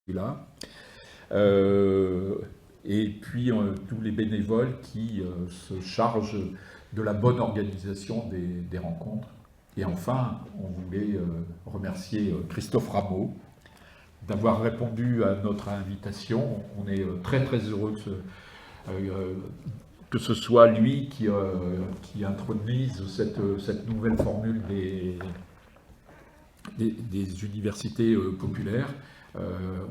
là. Et puis tous les bénévoles qui se chargent de la bonne organisation des rencontres. Et enfin, on voulait remercier Christophe Rameau d'avoir répondu à notre invitation. On est très très heureux que ce soit lui qui introduise cette nouvelle formule des universités populaires.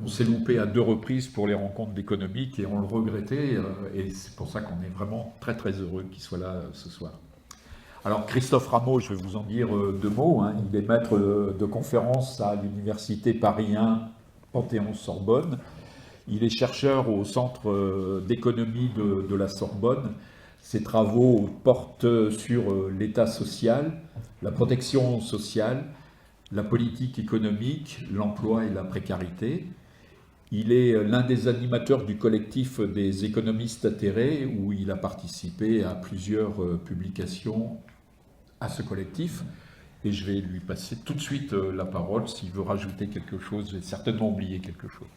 On s'est loupé à 2 reprises pour les rencontres d'économique et on le regrettait, et c'est pour ça qu'on est vraiment très très heureux qu'il soit là ce soir. Alors Christophe Rameau, je vais vous en dire 2 mots, hein. Il est maître de conférence à l'université Paris 1 Panthéon-Sorbonne. Il est chercheur au centre d'économie de la Sorbonne. Ses travaux portent sur l'état social, la protection sociale, la politique économique, l'emploi et la précarité. Il est l'un des animateurs du collectif des économistes atterrés, où il a participé à plusieurs publications à ce collectif. Et je vais lui passer tout de suite la parole s'il veut rajouter quelque chose. J'ai certainement oublié quelque chose.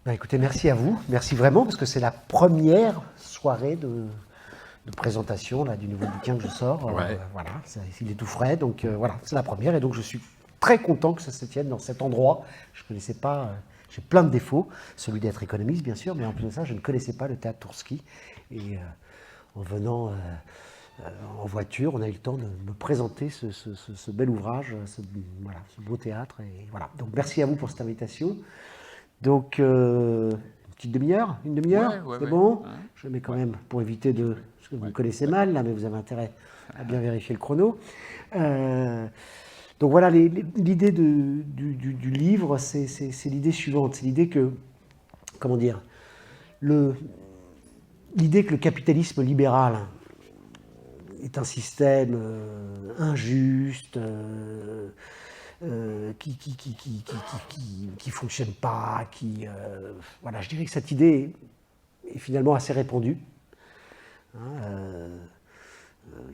Ben écoutez, merci à vous. Merci vraiment, parce que c'est la première soirée de présentation là, du nouveau bouquin que je sors. Ouais. Voilà, il est tout frais, donc voilà, c'est la première. Et donc je suis très content que ça se tienne dans cet endroit. Je ne connaissais pas, j'ai plein de défauts, celui d'être économiste bien sûr, mais en plus de ça, je ne connaissais pas le théâtre Toursky. Et en venant en voiture, on a eu le temps de me présenter ce bel ouvrage, voilà, ce beau théâtre. Et voilà. Donc merci à vous pour cette invitation. Donc, une petite demi-heure, une demi-heure, Ouais, c'est ouais. bon. Hein. Je mets quand même pour éviter de... Parce que vous me connaissez ouais. mal, là, mais vous avez intérêt à bien vérifier le chrono. Donc voilà, l'idée du livre, c'est l'idée suivante. C'est l'idée que, comment dire, l'idée que le capitalisme libéral est un système injuste, qui fonctionne pas, voilà, je dirais que cette idée est finalement assez répandue.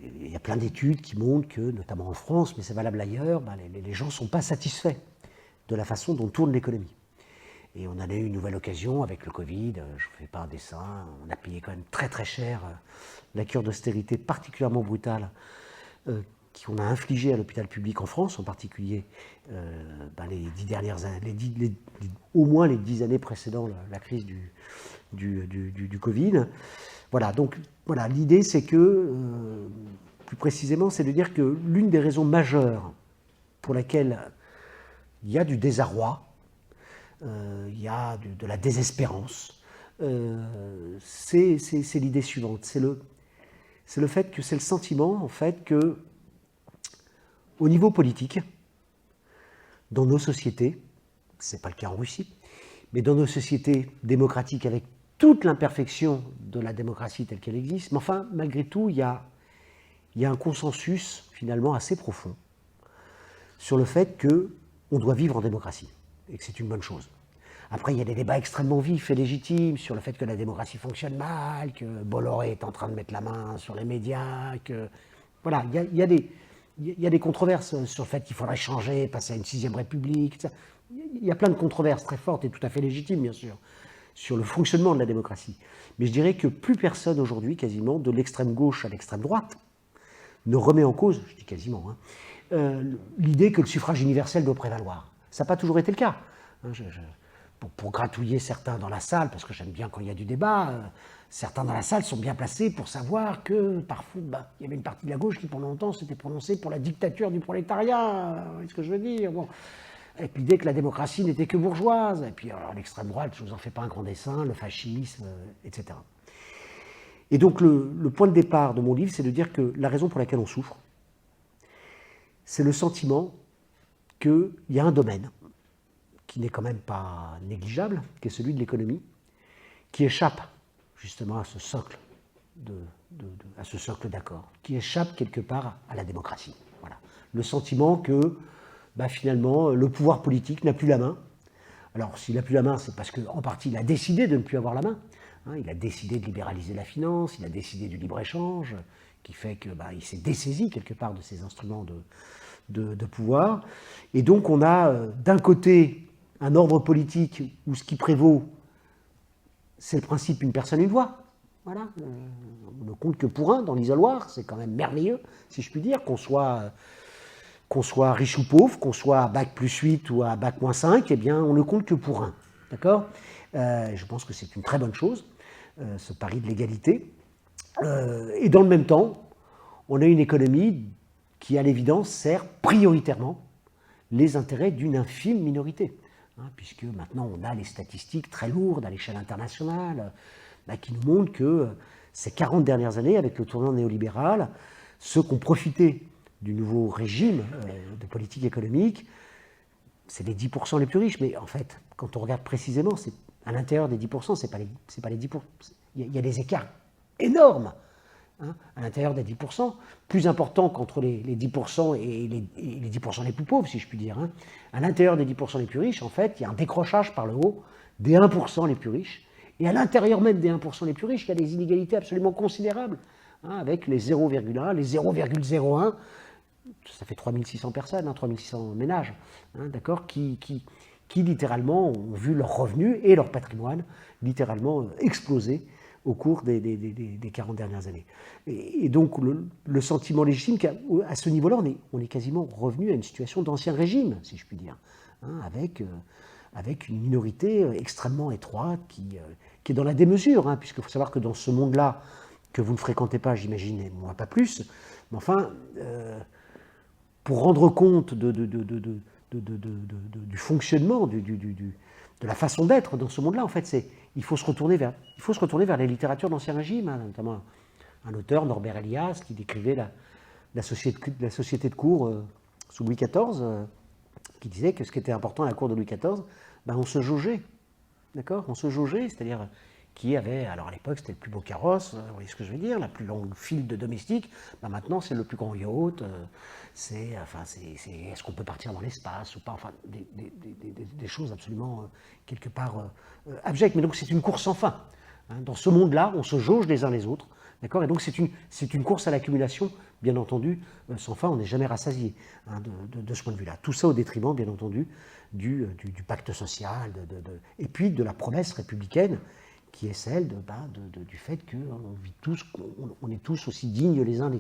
Il y a plein d'études qui montrent que, notamment en France, mais c'est valable ailleurs, les gens ne sont pas satisfaits de la façon dont tourne l'économie. Et on en a eu une nouvelle occasion avec le Covid, je ne vous fais pas un dessin, on a payé quand même très très cher la cure d'austérité particulièrement brutale qu'on a infligée à l'hôpital public en France, en particulier les 10 dernières années, au moins les 10 années précédant la crise du Covid. Voilà, donc voilà, l'idée c'est que, plus précisément, c'est de dire que l'une des raisons majeures pour laquelle il y a du désarroi, il y a de la désespérance, c'est l'idée suivante, c'est le fait que c'est le sentiment en fait que au niveau politique, dans nos sociétés, ce n'est pas le cas en Russie, mais dans nos sociétés démocratiques avec toute l'imperfection de la démocratie telle qu'elle existe, mais enfin, malgré tout, il y a un consensus finalement assez profond sur le fait qu'on doit vivre en démocratie et que c'est une bonne chose. Après, il y a des débats extrêmement vifs et légitimes sur le fait que la démocratie fonctionne mal, que Bolloré est en train de mettre la main sur les médias, que... Voilà, il y a des controverses sur le fait qu'il faudrait changer, passer à une 6e République. Il y a plein de controverses très fortes et tout à fait légitimes, bien sûr, sur le fonctionnement de la démocratie. Mais je dirais que plus personne aujourd'hui, quasiment, de l'extrême gauche à l'extrême droite, ne remet en cause, je dis quasiment, l'idée que le suffrage universel doit prévaloir. Ça n'a pas toujours été le cas. Pour gratouiller certains dans la salle, parce que j'aime bien quand il y a du débat, certains dans la salle sont bien placés pour savoir que parfois, il y avait une partie de la gauche qui pendant longtemps s'était prononcée pour la dictature du prolétariat, vous voyez ce que je veux dire, bon. Avec l'idée que la démocratie n'était que bourgeoise, et puis alors l'extrême droite, je ne vous en fais pas un grand dessin, le fascisme, etc. Et donc le point de départ de mon livre, c'est de dire que la raison pour laquelle on souffre, c'est le sentiment qu'il y a un domaine qui n'est quand même pas négligeable, qui est celui de l'économie, qui échappe justement à ce socle d'accord, qui échappe quelque part à la démocratie. Voilà. Le sentiment que finalement le pouvoir politique n'a plus la main. Alors s'il n'a plus la main, c'est parce qu'en partie il a décidé de ne plus avoir la main. Il a décidé de libéraliser la finance, il a décidé du libre-échange, qui fait qu'il s'est dessaisi quelque part de ces instruments de pouvoir. Et donc on a d'un côté un ordre politique où ce qui prévaut, c'est le principe une personne, une voix. Voilà, on ne compte que pour un dans l'isoloir, c'est quand même merveilleux, si je puis dire, qu'on soit riche ou pauvre, qu'on soit à bac plus 8 ou à bac moins 5, eh bien on ne compte que pour un. D'accord ? Je pense que c'est une très bonne chose, ce pari de l'égalité. Et dans le même temps, on a une économie qui, à l'évidence, sert prioritairement les intérêts d'une infime minorité. Puisque maintenant, on a les statistiques très lourdes à l'échelle internationale qui nous montrent que ces 40 dernières années, avec le tournant néolibéral, ceux qui ont profité du nouveau régime de politique économique, c'est les 10% les plus riches. Mais en fait, quand on regarde précisément, c'est à l'intérieur des 10%, c'est pas les 10%. Il y a des écarts énormes à l'intérieur des 10%, plus importants qu'entre les 10% et les 10% les plus pauvres, si je puis dire. À l'intérieur des 10% les plus riches, en fait, il y a un décrochage par le haut des 1% les plus riches. Et à l'intérieur même des 1% les plus riches, il y a des inégalités absolument considérables, avec les 0,1, les 0,01, ça fait 3600 personnes, 3600 ménages, d'accord, qui littéralement ont vu leurs revenus et leur patrimoine littéralement exploser au cours des 40 dernières années. Et donc le sentiment légitime qu'à ce niveau-là, on est quasiment revenu à une situation d'ancien régime, si je puis dire, avec une minorité extrêmement étroite qui est dans la démesure, puisqu'il faut savoir que dans ce monde-là, que vous ne fréquentez pas, j'imagine, et moi pas plus, mais enfin, pour rendre compte du fonctionnement, de la façon d'être dans ce monde-là, en fait, il faut se retourner vers les littératures d'Ancien Régime, notamment un auteur, Norbert Elias, qui décrivait la société de cour sous Louis XIV, qui disait que ce qui était important à la cour de Louis XIV, on se jaugeait, d'accord ? On se jaugeait, c'est-à-dire qui avait, alors à l'époque c'était le plus beau carrosse, vous voyez ce que je veux dire, la plus longue file de domestiques, maintenant c'est le plus grand yacht, est-ce qu'on peut partir dans l'espace ou pas, enfin des choses absolument quelque part abjectes, mais donc c'est une course sans fin. Dans ce monde-là, on se jauge les uns les autres, d'accord ? Et donc c'est une course à l'accumulation, bien entendu, sans fin, on n'est jamais rassasié de ce point de vue-là. Tout ça au détriment, bien entendu, du pacte social, et puis de la promesse républicaine, qui est celle du fait qu'on est tous aussi dignes les uns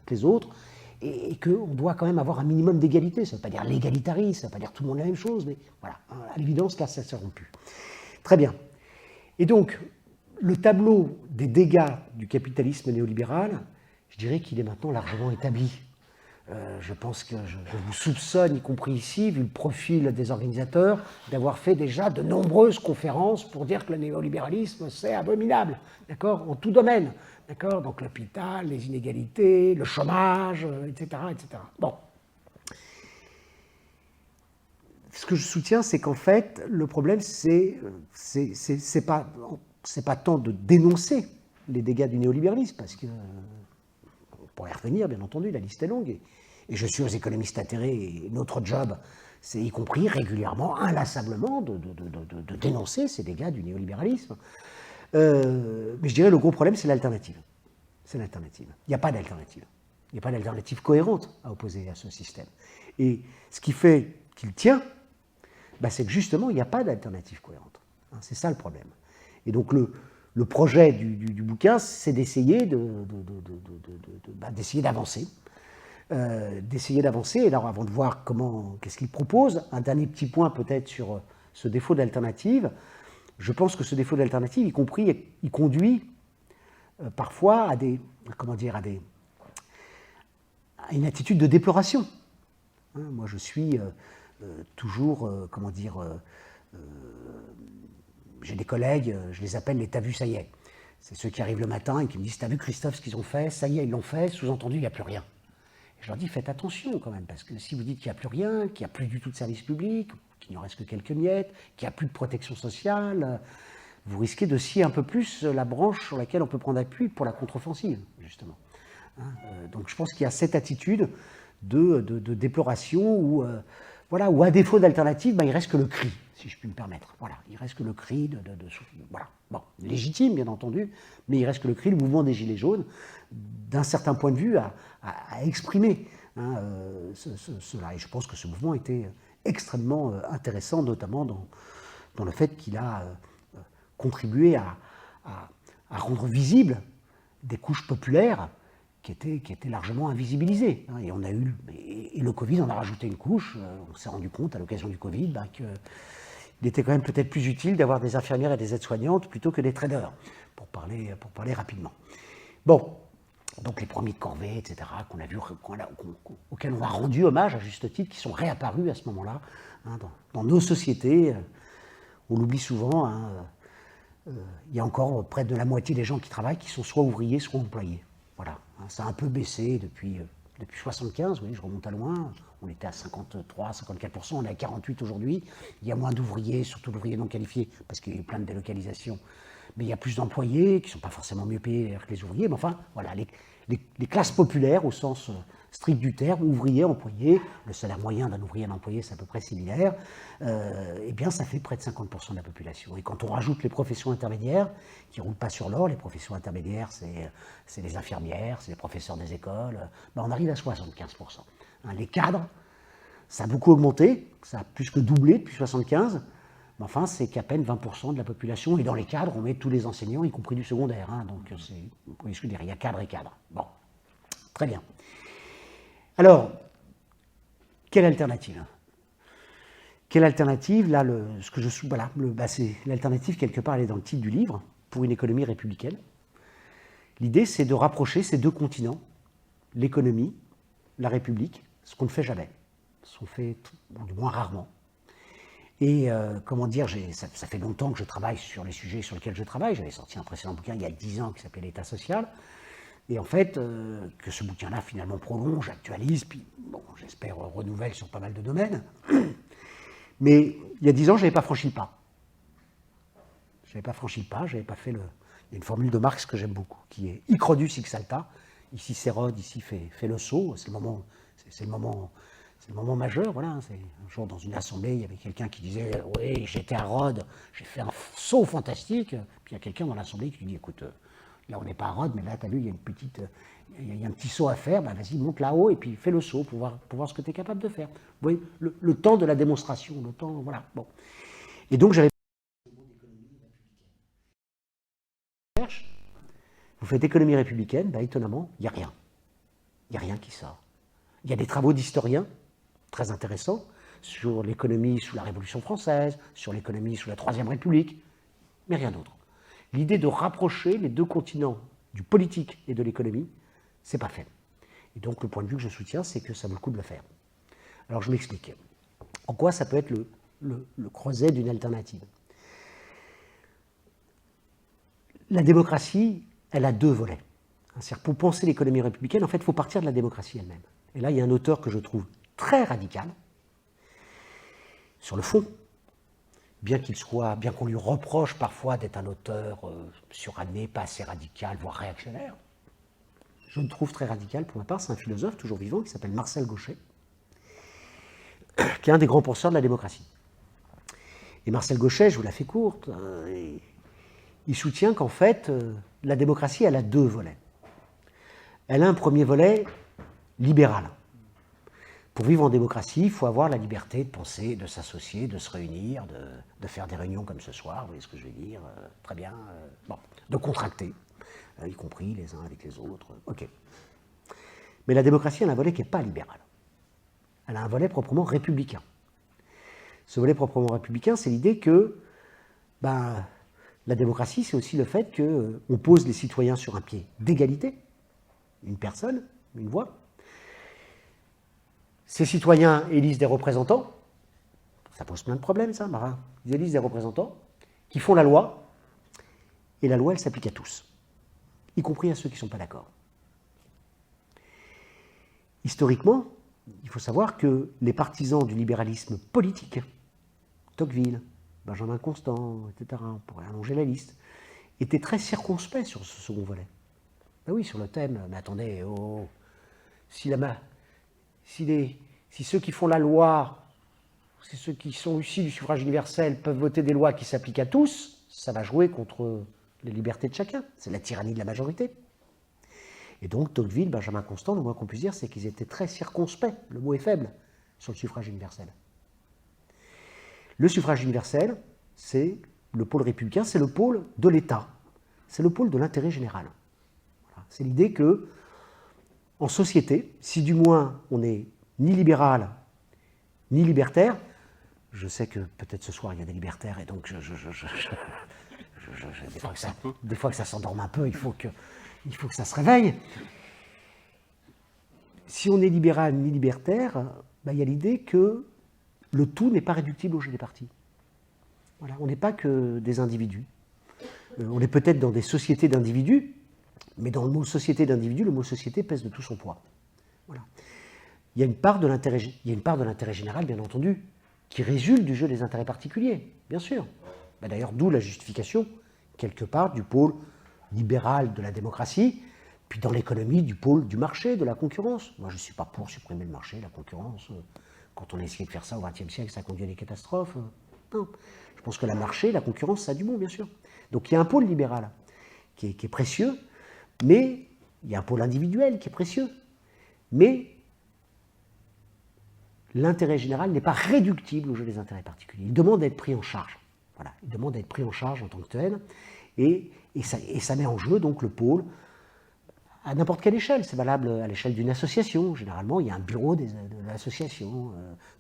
que les autres, et qu'on doit quand même avoir un minimum d'égalité. Ça ne veut pas dire l'égalitarisme, ça ne veut pas dire tout le monde la même chose, mais voilà, à l'évidence, là, ça s'est rompu. Très bien. Et donc, le tableau des dégâts du capitalisme néolibéral, je dirais qu'il est maintenant largement établi. Je pense que je vous soupçonne, y compris ici, vu le profil des organisateurs, d'avoir fait déjà de nombreuses conférences pour dire que le néolibéralisme, c'est abominable, d'accord, en tout domaine, d'accord, donc l'hôpital, les inégalités, le chômage, etc., etc. Bon. Ce que je soutiens, c'est qu'en fait, le problème, c'est pas tant de dénoncer les dégâts du néolibéralisme, parce que on pourrait y revenir, bien entendu, la liste est longue, et je suis aux économistes atterrés, et notre job, c'est y compris régulièrement, inlassablement, de dénoncer ces dégâts du néolibéralisme. Mais je dirais le gros problème, c'est l'alternative. C'est l'alternative. Il n'y a pas d'alternative. Il n'y a pas d'alternative cohérente à opposer à ce système. Et ce qui fait qu'il tient, c'est que justement, il n'y a pas d'alternative cohérente. C'est ça le problème. Et donc le projet du bouquin, c'est d'essayer d'essayer d'avancer. Et alors, avant de voir qu'est-ce qu'il propose, un dernier petit point peut-être sur ce défaut d'alternative. Je pense que ce défaut d'alternative, il conduit parfois à une attitude de déploration. Moi, je suis toujours, j'ai des collègues, je les appelle les « t'as vu, ça y est ». C'est ceux qui arrivent le matin et qui me disent « t'as vu Christophe ce qu'ils ont fait, ça y est, ils l'ont fait, sous-entendu, il n'y a plus rien ». Je leur dis, faites attention quand même, parce que si vous dites qu'il n'y a plus rien, qu'il n'y a plus du tout de service public, qu'il ne reste que quelques miettes, qu'il n'y a plus de protection sociale, vous risquez de scier un peu plus la branche sur laquelle on peut prendre appui pour la contre-offensive, justement. Donc je pense qu'il y a cette attitude de déploration où à défaut d'alternative, il reste que le cri, si je puis me permettre. Voilà, il reste que le cri voilà. Bon, légitime, bien entendu, mais il reste que le cri, le mouvement des Gilets jaunes, d'un certain point de vue, à exprimer hein, cela. Et je pense que ce mouvement était extrêmement intéressant, notamment dans le fait qu'il a contribué à rendre visibles des couches populaires qui étaient largement invisibilisées. Et on a eu, et le Covid en a rajouté une couche. On s'est rendu compte à l'occasion du Covid qu'il était quand même peut-être plus utile d'avoir des infirmières et des aides-soignantes plutôt que des traders, pour parler rapidement. Bon, donc les premiers de corvée, etc., qu'on a vu, auxquels on a rendu hommage à juste titre, qui sont réapparus à ce moment-là, hein, dans nos sociétés. On l'oublie souvent, hein, il y a encore près de la moitié des gens qui travaillent qui sont soit ouvriers, soit employés. Voilà, hein, ça a un peu baissé depuis 75, oui, je remonte à loin. On était à 53, 54%, on est à 48 aujourd'hui. Il y a moins d'ouvriers, surtout d'ouvriers non qualifiés, parce qu'il y a eu plein de délocalisations. Mais il y a plus d'employés qui ne sont pas forcément mieux payés que les ouvriers. Mais enfin, voilà, les classes populaires, au sens strict du terme, ouvriers, employés, le salaire moyen d'un ouvrier et d'un employé, c'est à peu près similaire, eh bien, ça fait près de 50% de la population. Et quand on rajoute les professions intermédiaires, qui ne roulent pas sur l'or, les professions intermédiaires, c'est les infirmières, c'est les professeurs des écoles, ben on arrive à 75%. Hein, les cadres, ça a beaucoup augmenté, ça a plus que doublé depuis 75%. Mais enfin, c'est qu'à peine 20% de la population, et dans les cadres, on met tous les enseignants, y compris du secondaire. Hein, donc, vous voyez ce que je veux dire, il y a cadre et cadre. Bon, très bien. Alors, quelle alternative? Quelle alternative? Là, ce que je voilà, c'est l'alternative, quelque part, elle est dans le titre du livre, pour une économie républicaine. L'idée, c'est de rapprocher ces deux continents, l'économie, la République, ce qu'on ne fait jamais, ce qu'on fait, bon, du moins rarement. Et comment dire, ça fait longtemps que je travaille sur les sujets sur lesquels je travaille. J'avais sorti un précédent bouquin il y a 10 ans qui s'appelait l'État social. Et en fait, que ce bouquin-là finalement prolonge, actualise, puis bon, j'espère renouvelle sur pas mal de domaines. Mais il y a 10 ans, je n'avais pas franchi le pas. Je n'avais pas franchi le pas, je n'avais pas fait le... Il y a une formule de Marx que j'aime beaucoup, qui est Icrodus hic salta. Ici c'est Rhodes, ici fait le saut. C'est le moment majeur, voilà. Un jour, dans une assemblée, il y avait quelqu'un qui disait « Oui, j'étais à Rhodes, j'ai fait un saut fantastique. » Puis il y a quelqu'un dans l'assemblée qui lui dit « Écoute, là, on n'est pas à Rhodes, mais là, tu as vu, il y a un petit saut à faire. Ben, vas-y, monte là-haut et puis fais le saut pour voir ce que tu es capable de faire. » Vous voyez, le temps de la démonstration, le temps, voilà. Bon. Et donc, j'avais... Vous faites économie républicaine, ben, étonnamment, il n'y a rien. Il n'y a rien qui sort. Il y a des travaux d'historiens très intéressants sur l'économie sous la Révolution française, sur l'économie sous la Troisième République, mais rien d'autre. L'idée de rapprocher les deux continents du politique et de l'économie, c'est pas fait. Et donc le point de vue que je soutiens, c'est que ça vaut le coup de le faire. Alors je m'explique. En quoi ça peut être le creuset d'une alternative? La démocratie, elle a deux volets. C'est-à-dire, pour penser l'économie républicaine, en fait, il faut partir de la démocratie elle-même. Et là, il y a un auteur que je trouve très radical, sur le fond, bien qu'on lui reproche parfois d'être un auteur suranné, pas assez radical, voire réactionnaire. Je le trouve très radical pour ma part, c'est un philosophe toujours vivant qui s'appelle Marcel Gauchet, qui est un des grands penseurs de la démocratie. Et Marcel Gauchet, je vous la fais courte, il soutient qu'en fait, la démocratie, elle a deux volets. Elle a un premier volet libéral. Pour vivre en démocratie, il faut avoir la liberté de penser, de s'associer, de se réunir, de faire des réunions comme ce soir, vous voyez ce que je veux dire, très bien, bon, de contracter, y compris les uns avec les autres, ok. Mais la démocratie, elle a un volet qui n'est pas libéral. Elle a un volet proprement républicain. Ce volet proprement républicain, c'est l'idée que la démocratie, c'est aussi le fait qu'on pose les citoyens sur un pied d'égalité, une personne, une voix. Ces citoyens élisent des représentants, ça pose plein de problèmes ça, Marin. Ils élisent des représentants qui font la loi, et la loi, elle s'applique à tous, y compris à ceux qui ne sont pas d'accord. Historiquement, il faut savoir que les partisans du libéralisme politique, Tocqueville, Benjamin Constant, etc., on pourrait allonger la liste, étaient très circonspects sur ce second volet. Ben oui, sur le thème, mais attendez, si ceux qui font la loi, si ceux qui sont issus du suffrage universel peuvent voter des lois qui s'appliquent à tous, ça va jouer contre les libertés de chacun. C'est la tyrannie de la majorité. Et donc Tocqueville, Benjamin Constant, le moins qu'on puisse dire, c'est qu'ils étaient très circonspects, le mot est faible, sur le suffrage universel. Le suffrage universel, c'est le pôle républicain, c'est le pôle de l'État, c'est le pôle de l'intérêt général. Voilà. C'est l'idée que, en société, si du moins on n'est ni libéral, ni libertaire, je sais que peut-être ce soir il y a des libertaires et donc des fois que ça s'endorme un peu, il faut que ça se réveille. Si on est libéral ni libertaire, il y a l'idée que le tout n'est pas réductible au jeu des partis. Voilà, on n'est pas que des individus. On est peut-être dans des sociétés d'individus, mais dans le mot société d'individus, le mot société pèse de tout son poids. Voilà. Il y a une part de l'intérêt général, bien entendu, qui résulte du jeu des intérêts particuliers, bien sûr. D'ailleurs, d'où la justification, quelque part, du pôle libéral de la démocratie, puis dans l'économie, du pôle du marché, de la concurrence. Moi, je ne suis pas pour supprimer le marché, la concurrence. Quand on a essayé de faire ça au XXe siècle, ça conduit à des catastrophes. Non. Je pense que le marché, la concurrence, ça a du bon, bien sûr. Donc il y a un pôle libéral qui est précieux, mais il y a un pôle individuel qui est précieux. Mais l'intérêt général n'est pas réductible au jeu des intérêts particuliers. Il demande à être pris en charge. Voilà. Il demande à être pris en charge en tant que tel. Et ça met en jeu donc le pôle à n'importe quelle échelle. C'est valable à l'échelle d'une association. Généralement, il y a un bureau de l'association.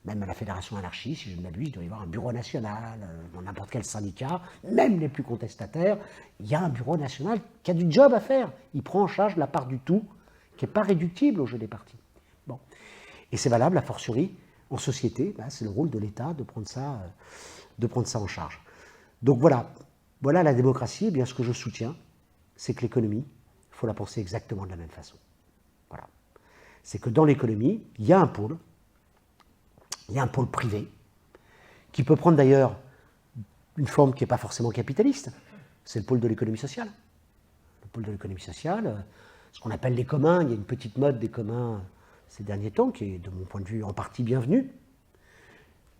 Même à la Fédération anarchiste, si je ne m'abuse, il doit y avoir un bureau national. Dans n'importe quel syndicat, même les plus contestataires, il y a un bureau national qui a du job à faire. Il prend en charge la part du tout qui n'est pas réductible au jeu des partis. Bon. Et c'est valable, a fortiori, en société. C'est le rôle de l'État de prendre ça en charge. Donc voilà la démocratie. Eh bien, ce que je soutiens, c'est que l'économie, il faut la penser exactement de la même façon. Voilà. C'est que dans l'économie, il y a un pôle privé, qui peut prendre d'ailleurs une forme qui n'est pas forcément capitaliste. C'est le pôle de l'économie sociale. Le pôle de l'économie sociale, ce qu'on appelle les communs, il y a une petite mode des communs ces derniers temps, qui est, de mon point de vue, en partie bienvenue.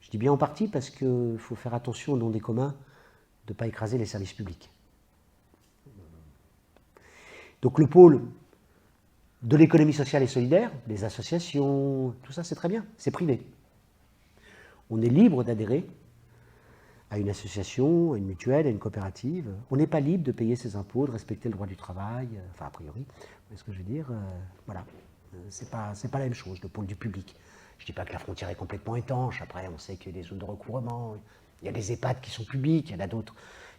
Je dis bien en partie parce qu'il faut faire attention au nom des communs de ne pas écraser les services publics. Donc le pôle de l'économie sociale et solidaire, les associations, tout ça c'est très bien, c'est privé. On est libre d'adhérer à une association, à une mutuelle, à une coopérative. On n'est pas libre de payer ses impôts, de respecter le droit du travail, enfin a priori, vous voyez ce que je veux dire, voilà. C'est pas la même chose, le pôle du public. Je ne dis pas que la frontière est complètement étanche, après on sait qu'il y a des zones de recouvrement, il y a des EHPAD qui sont publics, il y en a d'autres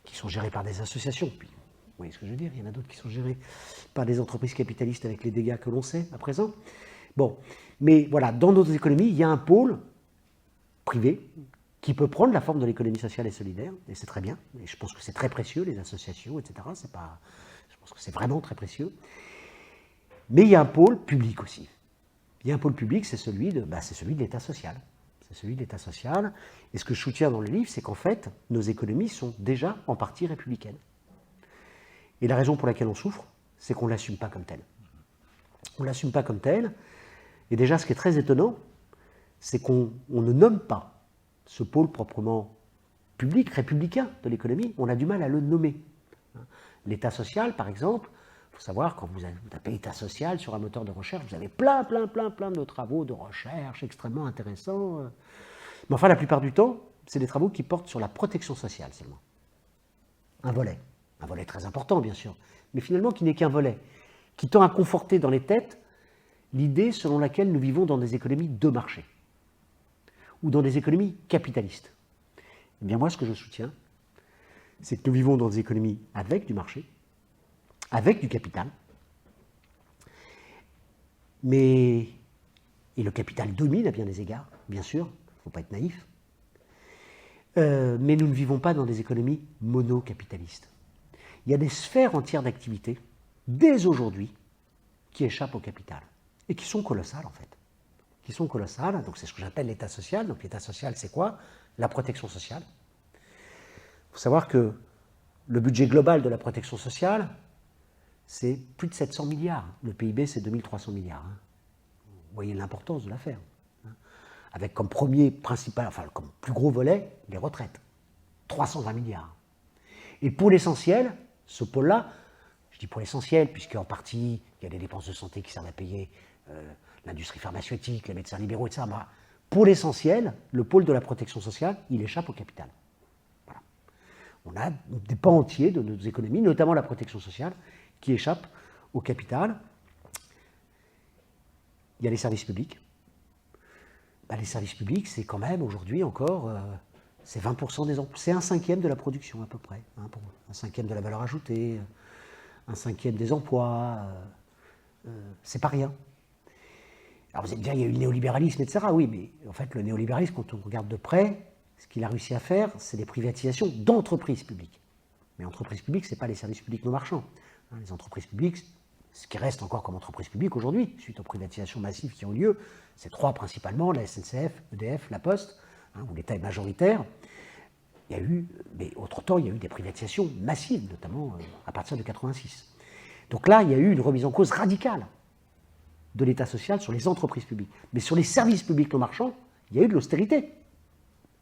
qui sont gérés par des associations. Puis, vous voyez ce que je veux dire, il y en a d'autres qui sont gérés par des entreprises capitalistes avec les dégâts que l'on sait à présent. Bon, mais voilà, dans notre économie, il y a un pôle privé qui peut prendre la forme de l'économie sociale et solidaire, et c'est très bien, et je pense que c'est très précieux, les associations, etc. Je pense que c'est vraiment très précieux. Mais il y a un pôle public aussi. Il y a un pôle public, c'est celui de l'État social. C'est celui de l'État social. Et ce que je soutiens dans le livre, c'est qu'en fait, nos économies sont déjà en partie républicaines. Et la raison pour laquelle on souffre, c'est qu'on ne l'assume pas comme telle. On ne l'assume pas comme telle. Et déjà, ce qui est très étonnant, c'est qu'on ne nomme pas ce pôle proprement public, républicain de l'économie. On a du mal à le nommer. L'État social, par exemple, il faut savoir, quand vous tapez État social sur un moteur de recherche, vous avez plein de travaux de recherche extrêmement intéressants. Mais enfin, la plupart du temps, c'est des travaux qui portent sur la protection sociale seulement. Un volet très important, bien sûr, mais finalement qui n'est qu'un volet, qui tend à conforter dans les têtes l'idée selon laquelle nous vivons dans des économies de marché, ou dans des économies capitalistes. Eh bien moi, ce que je soutiens, c'est que nous vivons dans des économies avec du marché, avec du capital, et le capital domine à bien des égards, bien sûr, il ne faut pas être naïf, mais nous ne vivons pas dans des économies monocapitalistes. Il y a des sphères entières d'activité, dès aujourd'hui, qui échappent au capital, et qui sont colossales en fait. Qui sont colossales, donc c'est ce que j'appelle l'État social. Donc l'État social, c'est quoi? La protection sociale. Il faut savoir que le budget global de la protection sociale, c'est plus de 700 milliards. Le PIB, c'est 2300 milliards. Vous voyez l'importance de l'affaire. Avec comme premier principal, enfin comme plus gros volet, les retraites. 320 milliards. Et pour l'essentiel, ce pôle-là Je dis pour l'essentiel, puisqu'en partie, il y a des dépenses de santé qui servent à payer l'industrie pharmaceutique, les médecins libéraux, etc. Pour l'essentiel, le pôle de la protection sociale, il échappe au capital. Voilà. On a des pans entiers de nos économies, notamment la protection sociale, qui échappent au capital. Il y a les services publics. Les services publics, c'est quand même aujourd'hui encore, c'est 20% des emplois, c'est 1/5 de la production à peu près, hein, pour 1/5 de la valeur ajoutée, 1/5 des emplois, c'est pas rien. Alors vous allez me dire, il y a eu le néolibéralisme, etc. Oui, mais en fait, le néolibéralisme, quand on regarde de près, ce qu'il a réussi à faire, c'est des privatisations d'entreprises publiques. Mais entreprises publiques, ce n'est pas les services publics non marchands. Hein, les entreprises publiques, ce qui reste encore comme entreprise publique aujourd'hui, suite aux privatisations massives qui ont lieu, c'est 3 principalement, la SNCF, EDF, la Poste, hein, où l'État est majoritaire. Il y a eu, mais autre-temps, il y a eu des privatisations massives, notamment à partir de 86. Donc là, il y a eu une remise en cause radicale de l'État social sur les entreprises publiques. Mais sur les services publics non marchands, il y a eu de l'austérité,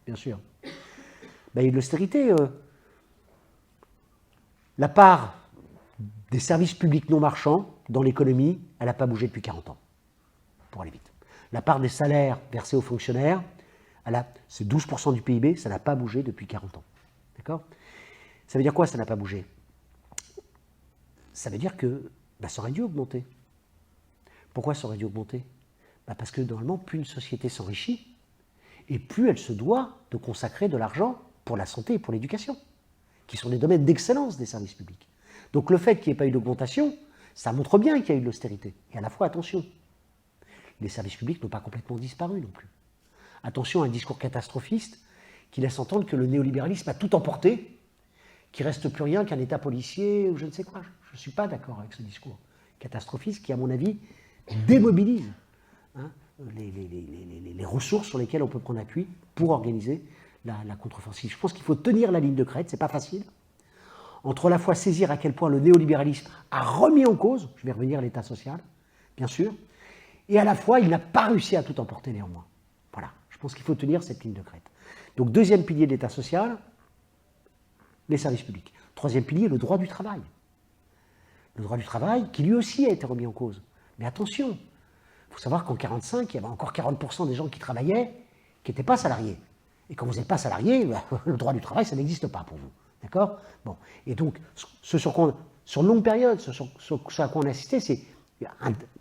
bien sûr. Il y a eu de l'austérité. La part des services publics non marchands dans l'économie, elle n'a pas bougé depuis 40 ans, pour aller vite. La part des salaires versés aux fonctionnaires, c'est 12% du PIB, ça n'a pas bougé depuis 40 ans. D'accord ? Ça veut dire quoi, ça n'a pas bougé ? Ça veut dire que ça aurait dû augmenter. Pourquoi ça aurait dû augmenter ? Parce que normalement, plus une société s'enrichit, et plus elle se doit de consacrer de l'argent pour la santé et pour l'éducation, qui sont des domaines d'excellence des services publics. Donc le fait qu'il n'y ait pas eu d'augmentation, ça montre bien qu'il y a eu de l'austérité. Et à la fois, attention, les services publics n'ont pas complètement disparu non plus. Attention à un discours catastrophiste qui laisse entendre que le néolibéralisme a tout emporté, qu'il ne reste plus rien qu'un État policier ou je ne sais quoi. Je ne suis pas d'accord avec ce discours catastrophiste qui, à mon avis, démobilise les ressources sur lesquelles on peut prendre appui pour organiser la contre-offensive. Je pense qu'il faut tenir la ligne de crête, c'est pas facile. Entre à la fois saisir à quel point le néolibéralisme a remis en cause, je vais revenir à l'État social, bien sûr, et à la fois il n'a pas réussi à tout emporter néanmoins. Voilà, je pense qu'il faut tenir cette ligne de crête. Donc deuxième pilier de l'État social, les services publics. Troisième pilier, le droit du travail. Le droit du travail qui lui aussi a été remis en cause. Mais attention, il faut savoir qu'en 1945, il y avait encore 40% des gens qui travaillaient qui n'étaient pas salariés. Et quand vous n'êtes pas salarié, le droit du travail, ça n'existe pas pour vous. D'accord ? Bon. Et donc, sur une longue période, ce à quoi on a assisté, c'est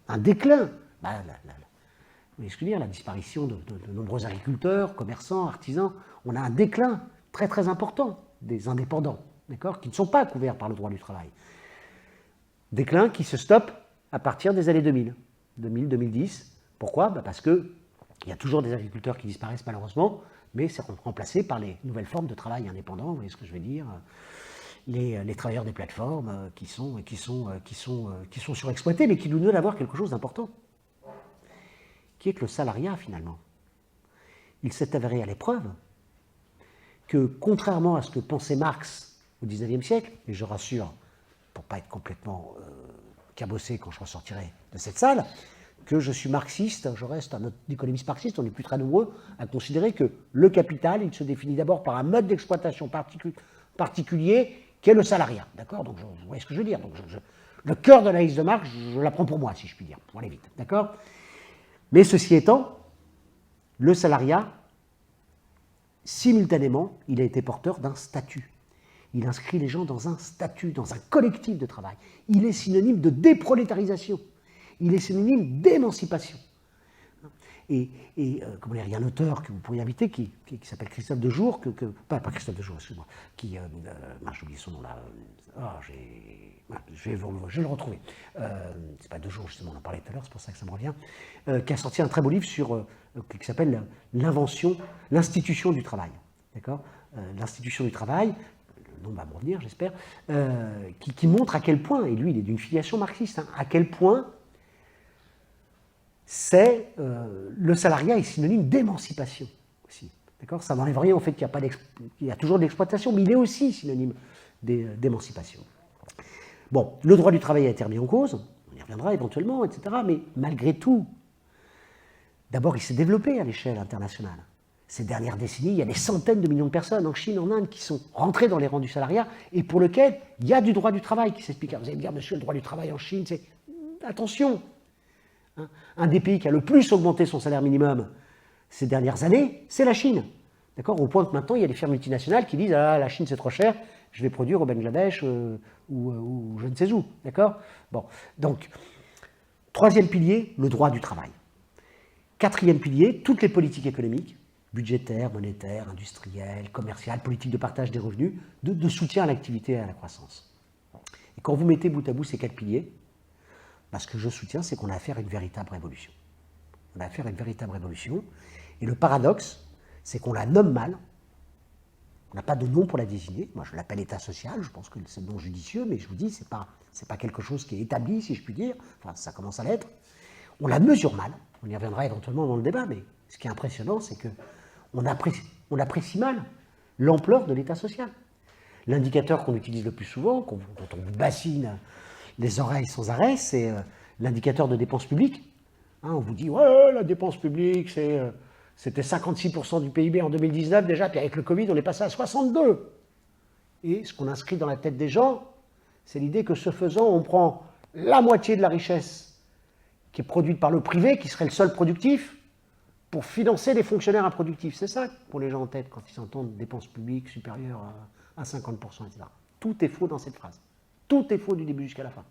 un déclin. Vous voyez la disparition de nombreux agriculteurs, commerçants, artisans. On a un déclin très très important des indépendants, d'accord, qui ne sont pas couverts par le droit du travail. Déclin qui se stoppe à partir des années 2010. Pourquoi ? Parce qu'il y a toujours des agriculteurs qui disparaissent malheureusement, mais c'est remplacé par les nouvelles formes de travail indépendant, vous voyez ce que je veux dire, les travailleurs des plateformes qui sont surexploités, mais qui nous donnent à voir quelque chose d'important, qui est que le salariat, finalement, il s'est avéré à l'épreuve que, contrairement à ce que pensait Marx au XIXe siècle, et je rassure, pour ne pas être complètement cabossé quand je ressortirai de cette salle, que je suis marxiste, je reste un économiste marxiste, on n'est plus très nombreux à considérer que le capital, il se définit d'abord par un mode d'exploitation particulier, qui est le salariat. D'accord ? Donc, vous voyez ce que je veux dire. Donc, le cœur de l'analyse de Marx, je la prends pour moi, si je puis dire, pour aller vite. D'accord ? Mais ceci étant, le salariat, simultanément, il a été porteur d'un statut. Il inscrit les gens dans un statut, dans un collectif de travail. Il est synonyme de déprolétarisation. Il est synonyme d'émancipation. Et comment dire, il y a un auteur que vous pourriez inviter qui s'appelle Christophe Dejour, pas Christophe Dejour, excusez-moi, j'ai oublié son nom là. Je vais le retrouver. C'est pas Dejour, justement, on en parlait tout à l'heure, c'est pour ça que ça me revient. Qui a sorti un très beau livre qui s'appelle l'institution du travail. D'accord ? L'institution du travail, le nom va me revenir, j'espère, qui montre à quel point, et lui il est d'une filiation marxiste, à quel point le salariat est synonyme d'émancipation aussi. D'accord ? Ça n'enlève rien au fait qu'il y a toujours de l'exploitation, mais il est aussi synonyme d'émancipation. Bon, le droit du travail a été remis en cause, on y reviendra éventuellement, etc. Mais malgré tout, d'abord il s'est développé à l'échelle internationale. ces dernières décennies, il y a des centaines de millions de personnes en Chine, en Inde, qui sont rentrées dans les rangs du salariat et pour lesquelles il y a du droit du travail qui s'explique. Vous allez me dire, monsieur, le droit du travail en Chine, c'est... Attention, hein, un des pays qui a le plus augmenté son salaire minimum ces dernières années, c'est la Chine. D'accord ? Au point que maintenant, il y a des firmes multinationales qui disent « Ah, la Chine, c'est trop cher, je vais produire au Bangladesh ou je ne sais où. » D'accord ? Bon, donc, troisième pilier, le droit du travail. Quatrième pilier, toutes les politiques économiques, budgétaires, monétaires, industrielles, commerciales, politiques de partage des revenus, de soutien à l'activité et à la croissance. Et quand vous mettez bout à bout ces quatre piliers, ce que je soutiens, c'est qu'on a affaire à une véritable révolution. On a affaire à une véritable révolution. Et le paradoxe, c'est qu'on la nomme mal. On n'a pas de nom pour la désigner. Moi, je l'appelle État social. Je pense que c'est le nom judicieux, mais je vous dis, c'est pas quelque chose qui est établi, si je puis dire. Enfin, ça commence à l'être. On la mesure mal. On y reviendra éventuellement dans le débat, mais ce qui est impressionnant, c'est qu'on apprécie mal l'ampleur de l'État social. L'indicateur qu'on utilise le plus souvent, dont on vous bassine les oreilles sans arrêt, c'est l'indicateur de dépenses publiques. Hein, on vous dit, ouais, la dépense publique, c'était 56% du PIB en 2019 déjà, puis avec le Covid, on est passé à 62%. Et ce qu'on inscrit dans la tête des gens, c'est l'idée que ce faisant, on prend la moitié de la richesse qui est produite par le privé, qui serait le seul productif, pour financer les fonctionnaires improductifs. C'est ça pour les gens en tête quand ils entendent dépenses publiques supérieures à 50%, etc. Tout est faux dans cette phrase. Tout est faux du début jusqu'à la fin.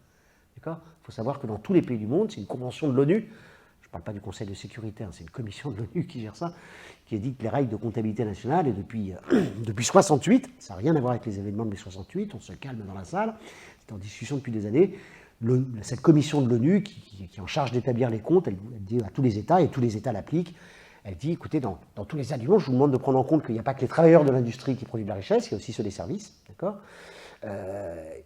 D'accord ? Il faut savoir que dans tous les pays du monde, c'est une convention de l'ONU, je ne parle pas du Conseil de sécurité, hein, c'est une commission de l'ONU qui gère ça, qui édicte les règles de comptabilité nationale, et depuis 68, ça n'a rien à voir avec les événements de mai 68, on se calme dans la salle, c'est en discussion depuis des années, cette commission de l'ONU qui est en charge d'établir les comptes, elle dit à tous les États, et tous les États l'appliquent, elle dit, écoutez, dans tous les États du monde, je vous demande de prendre en compte qu'il n'y a pas que les travailleurs de l'industrie qui produisent de la richesse, il y a aussi ceux des services, d'accord ?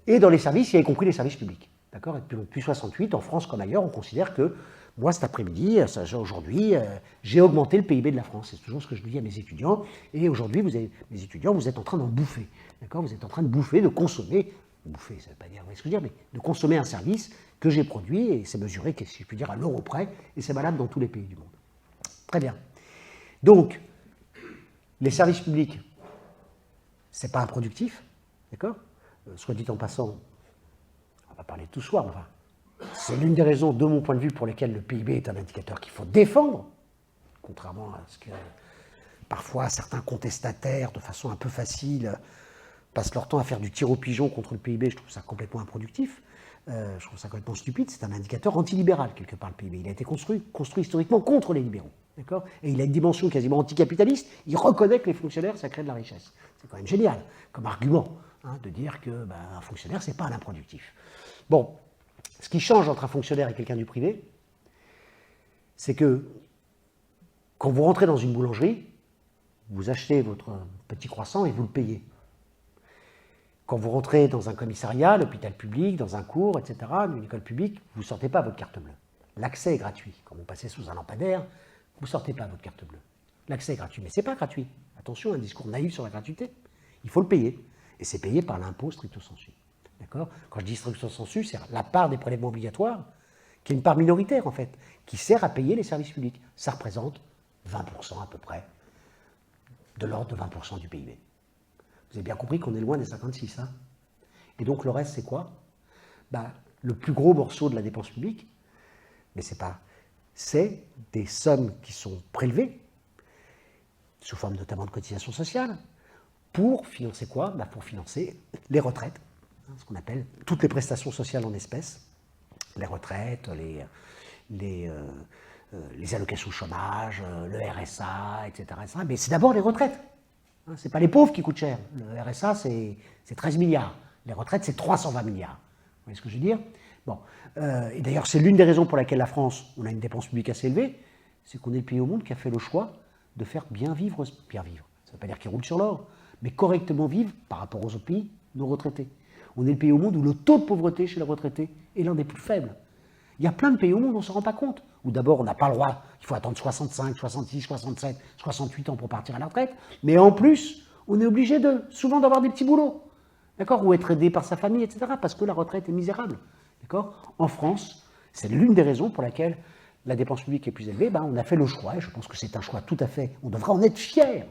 Et dans les services, il y a y compris les services publics, d'accord ? Et depuis 68, en France comme ailleurs, on considère que moi, cet après-midi, aujourd'hui, j'ai augmenté le PIB de la France. C'est toujours ce que je dis à mes étudiants. Et aujourd'hui, mes étudiants, vous êtes en train d'en bouffer, d'accord ? Vous êtes en train de bouffer, de consommer. Bouffer, ça ne veut pas dire, vous voyez ce que je veux dire, mais de consommer un service que j'ai produit, et c'est mesuré, si je puis dire, à l'euro près, et c'est valable dans tous les pays du monde. Très bien. Donc, les services publics, ce n'est pas improductif, d'accord ? Soit dit en passant, on va parler de tout soir, enfin, c'est l'une des raisons, de mon point de vue, pour lesquelles le PIB est un indicateur qu'il faut défendre, contrairement à ce que parfois certains contestataires, de façon un peu facile, passent leur temps à faire du tir au pigeon contre le PIB. Je trouve ça complètement improductif, je trouve ça complètement stupide. C'est un indicateur antilibéral, quelque part, le PIB. Il a été construit historiquement contre les libéraux, d'accord ? Et il a une dimension quasiment anticapitaliste. Il reconnaît que les fonctionnaires, ça crée de la richesse. C'est quand même génial, comme argument, hein, de dire que un fonctionnaire, c'est pas un improductif. Bon, ce qui change entre un fonctionnaire et quelqu'un du privé, c'est que quand vous rentrez dans une boulangerie, vous achetez votre petit croissant et vous le payez. Quand vous rentrez dans un commissariat, l'hôpital public, dans un cours, etc., une école publique, vous ne sortez pas votre carte bleue. L'accès est gratuit. Quand vous passez sous un lampadaire, vous ne sortez pas votre carte bleue. L'accès est gratuit, mais ce n'est pas gratuit. Attention, un discours naïf sur la gratuité. Il faut le payer. Et c'est payé par l'impôt stricto sensu. D'accord ? Quand je dis stricto sensu, c'est la part des prélèvements obligatoires, qui est une part minoritaire, en fait, qui sert à payer les services publics. Ça représente 20% à peu près, de l'ordre de 20% du PIB. Vous avez bien compris qu'on est loin des 56. Hein ? Et donc le reste, c'est quoi ? Le plus gros morceau de la dépense publique, mais c'est des sommes qui sont prélevées, sous forme notamment de cotisations sociales, pour financer quoi ? Pour financer les retraites, hein, ce qu'on appelle toutes les prestations sociales en espèces, les retraites, les allocations chômage, le RSA, etc. Mais c'est d'abord les retraites. Ce n'est pas les pauvres qui coûtent cher. Le RSA, c'est 13 milliards. Les retraites, c'est 320 milliards. Vous voyez ce que je veux dire ? Bon. Et d'ailleurs, c'est l'une des raisons pour laquelle la France, on a une dépense publique assez élevée, c'est qu'on est le pays au monde qui a fait le choix de faire bien vivre. Ça ne veut pas dire qu'ils roulent sur l'or, mais correctement vivre, par rapport aux autres pays, nos retraités. On est le pays au monde où le taux de pauvreté chez les retraités est l'un des plus faibles. Il y a plein de pays au monde où on ne se rend pas compte. Où d'abord, on n'a pas le droit, il faut attendre 65, 66, 67, 68 ans pour partir à la retraite. Mais en plus, on est obligé souvent d'avoir des petits boulots. D'accord ? Ou être aidé par sa famille, etc. Parce que la retraite est misérable. D'accord ? En France, c'est l'une des raisons pour laquelle la dépense publique est plus élevée, ben, on a fait le choix, et je pense que c'est un choix tout à fait, on devrait en être fier,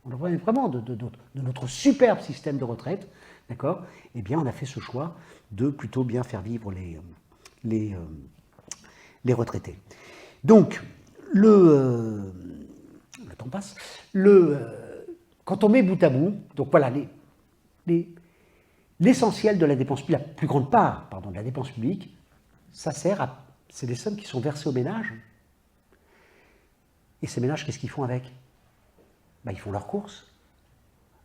on devrait être vraiment de notre superbe système de retraite, d'accord? Eh bien, on a fait ce choix de plutôt bien faire vivre les retraités. Donc, le temps passe, quand on met bout à bout, donc voilà, l'essentiel de la dépense publique, la plus grande part, pardon, de la dépense publique, ça sert à, c'est des sommes qui sont versées aux ménages. Et ces ménages, qu'est-ce qu'ils font avec? Ben, ils font leurs courses.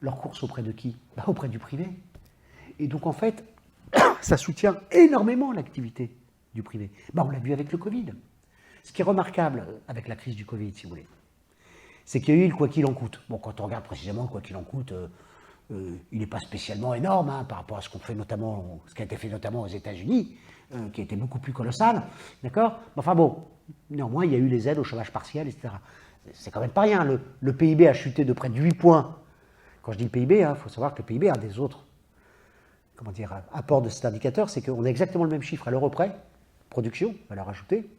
Leurs courses auprès de qui? Ben, auprès du privé. Et donc, en fait, ça soutient énormément l'activité du privé. Ben, on l'a vu avec le Covid. Ce qui est remarquable avec la crise du Covid, si vous voulez, c'est qu'il y a eu le quoi qu'il en coûte. Bon, quand on regarde précisément le quoi qu'il en coûte, il n'est pas spécialement énorme hein, par rapport à ce qu'on fait notamment, ce qui a été fait notamment aux États-Unis, qui a été beaucoup plus colossal, d'accord? Enfin bon, néanmoins, il y a eu les aides au chômage partiel, etc. C'est quand même pas rien. Le PIB a chuté de près de 8 points. Quand je dis le PIB, il faut savoir que le PIB, un des autres apports de cet indicateur, c'est qu'on a exactement le même chiffre à l'euro près, production, valeur ajoutée,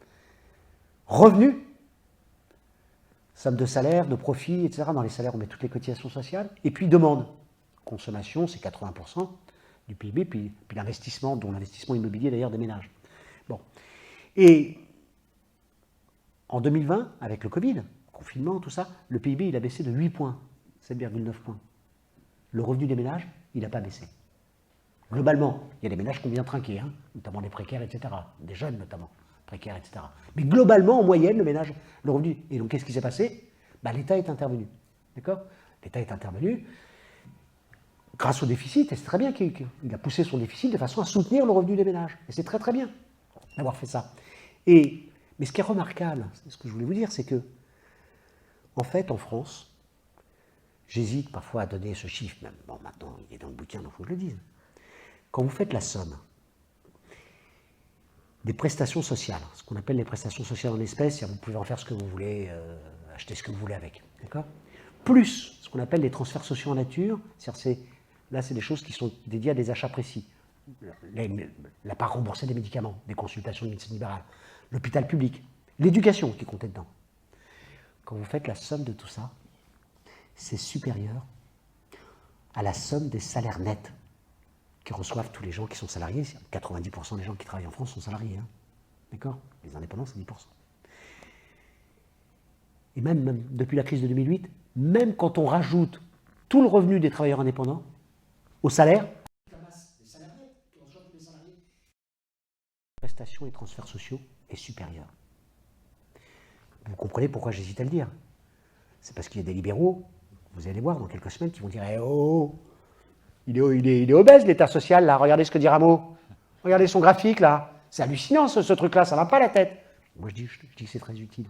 revenus, somme de salaire, de profit, etc. Dans les salaires, on met toutes les cotisations sociales, et puis demande. Consommation, c'est 80% du PIB, puis l'investissement, dont l'investissement immobilier d'ailleurs des ménages. Bon. Et en 2020, avec le Covid, confinement, tout ça, le PIB il a baissé de 8 points, 7,9 points. Le revenu des ménages, il n'a pas baissé. Globalement, il y a des ménages qui ont bien trinqué, hein, notamment des précaires, etc. Des jeunes notamment, précaires, etc. Mais globalement, en moyenne, le revenu. Et donc, qu'est-ce qui s'est passé? Ben, l'État est intervenu. D'accord? L'État est intervenu grâce au déficit, et c'est très bien qu'il a poussé son déficit de façon à soutenir le revenu des ménages. Et c'est très très bien d'avoir fait ça. Mais ce qui est remarquable, ce que je voulais vous dire, c'est que, en fait, en France, j'hésite parfois à donner ce chiffre, même bon, maintenant il est dans le bouquin, donc il faut que je le dise. Quand vous faites la somme des prestations sociales, ce qu'on appelle les prestations sociales en espèces, vous pouvez en faire ce que vous voulez, acheter ce que vous voulez avec, d'accord? Plus ce qu'on appelle les transferts sociaux en nature, là c'est des choses qui sont dédiées à des achats précis. La part remboursée des médicaments, des consultations de médecine libérale, l'hôpital public, l'éducation qui comptait dedans. Quand vous faites la somme de tout ça, c'est supérieur à la somme des salaires nets que reçoivent tous les gens qui sont salariés. 90% des gens qui travaillent en France sont salariés. Hein. D'accord? Les indépendants, c'est 10%. Et même depuis la crise de 2008, même quand on rajoute tout le revenu des travailleurs indépendants au salaire, prestations et transferts sociaux est supérieure. Vous comprenez pourquoi j'hésite à le dire? C'est parce qu'il y a des libéraux, vous allez voir dans quelques semaines, qui vont dire oh, il est obèse l'État social là, regardez ce que dit Rameau, regardez son graphique là, c'est hallucinant ce truc-là, ça ne va pas la tête. Moi je dis que c'est très utile.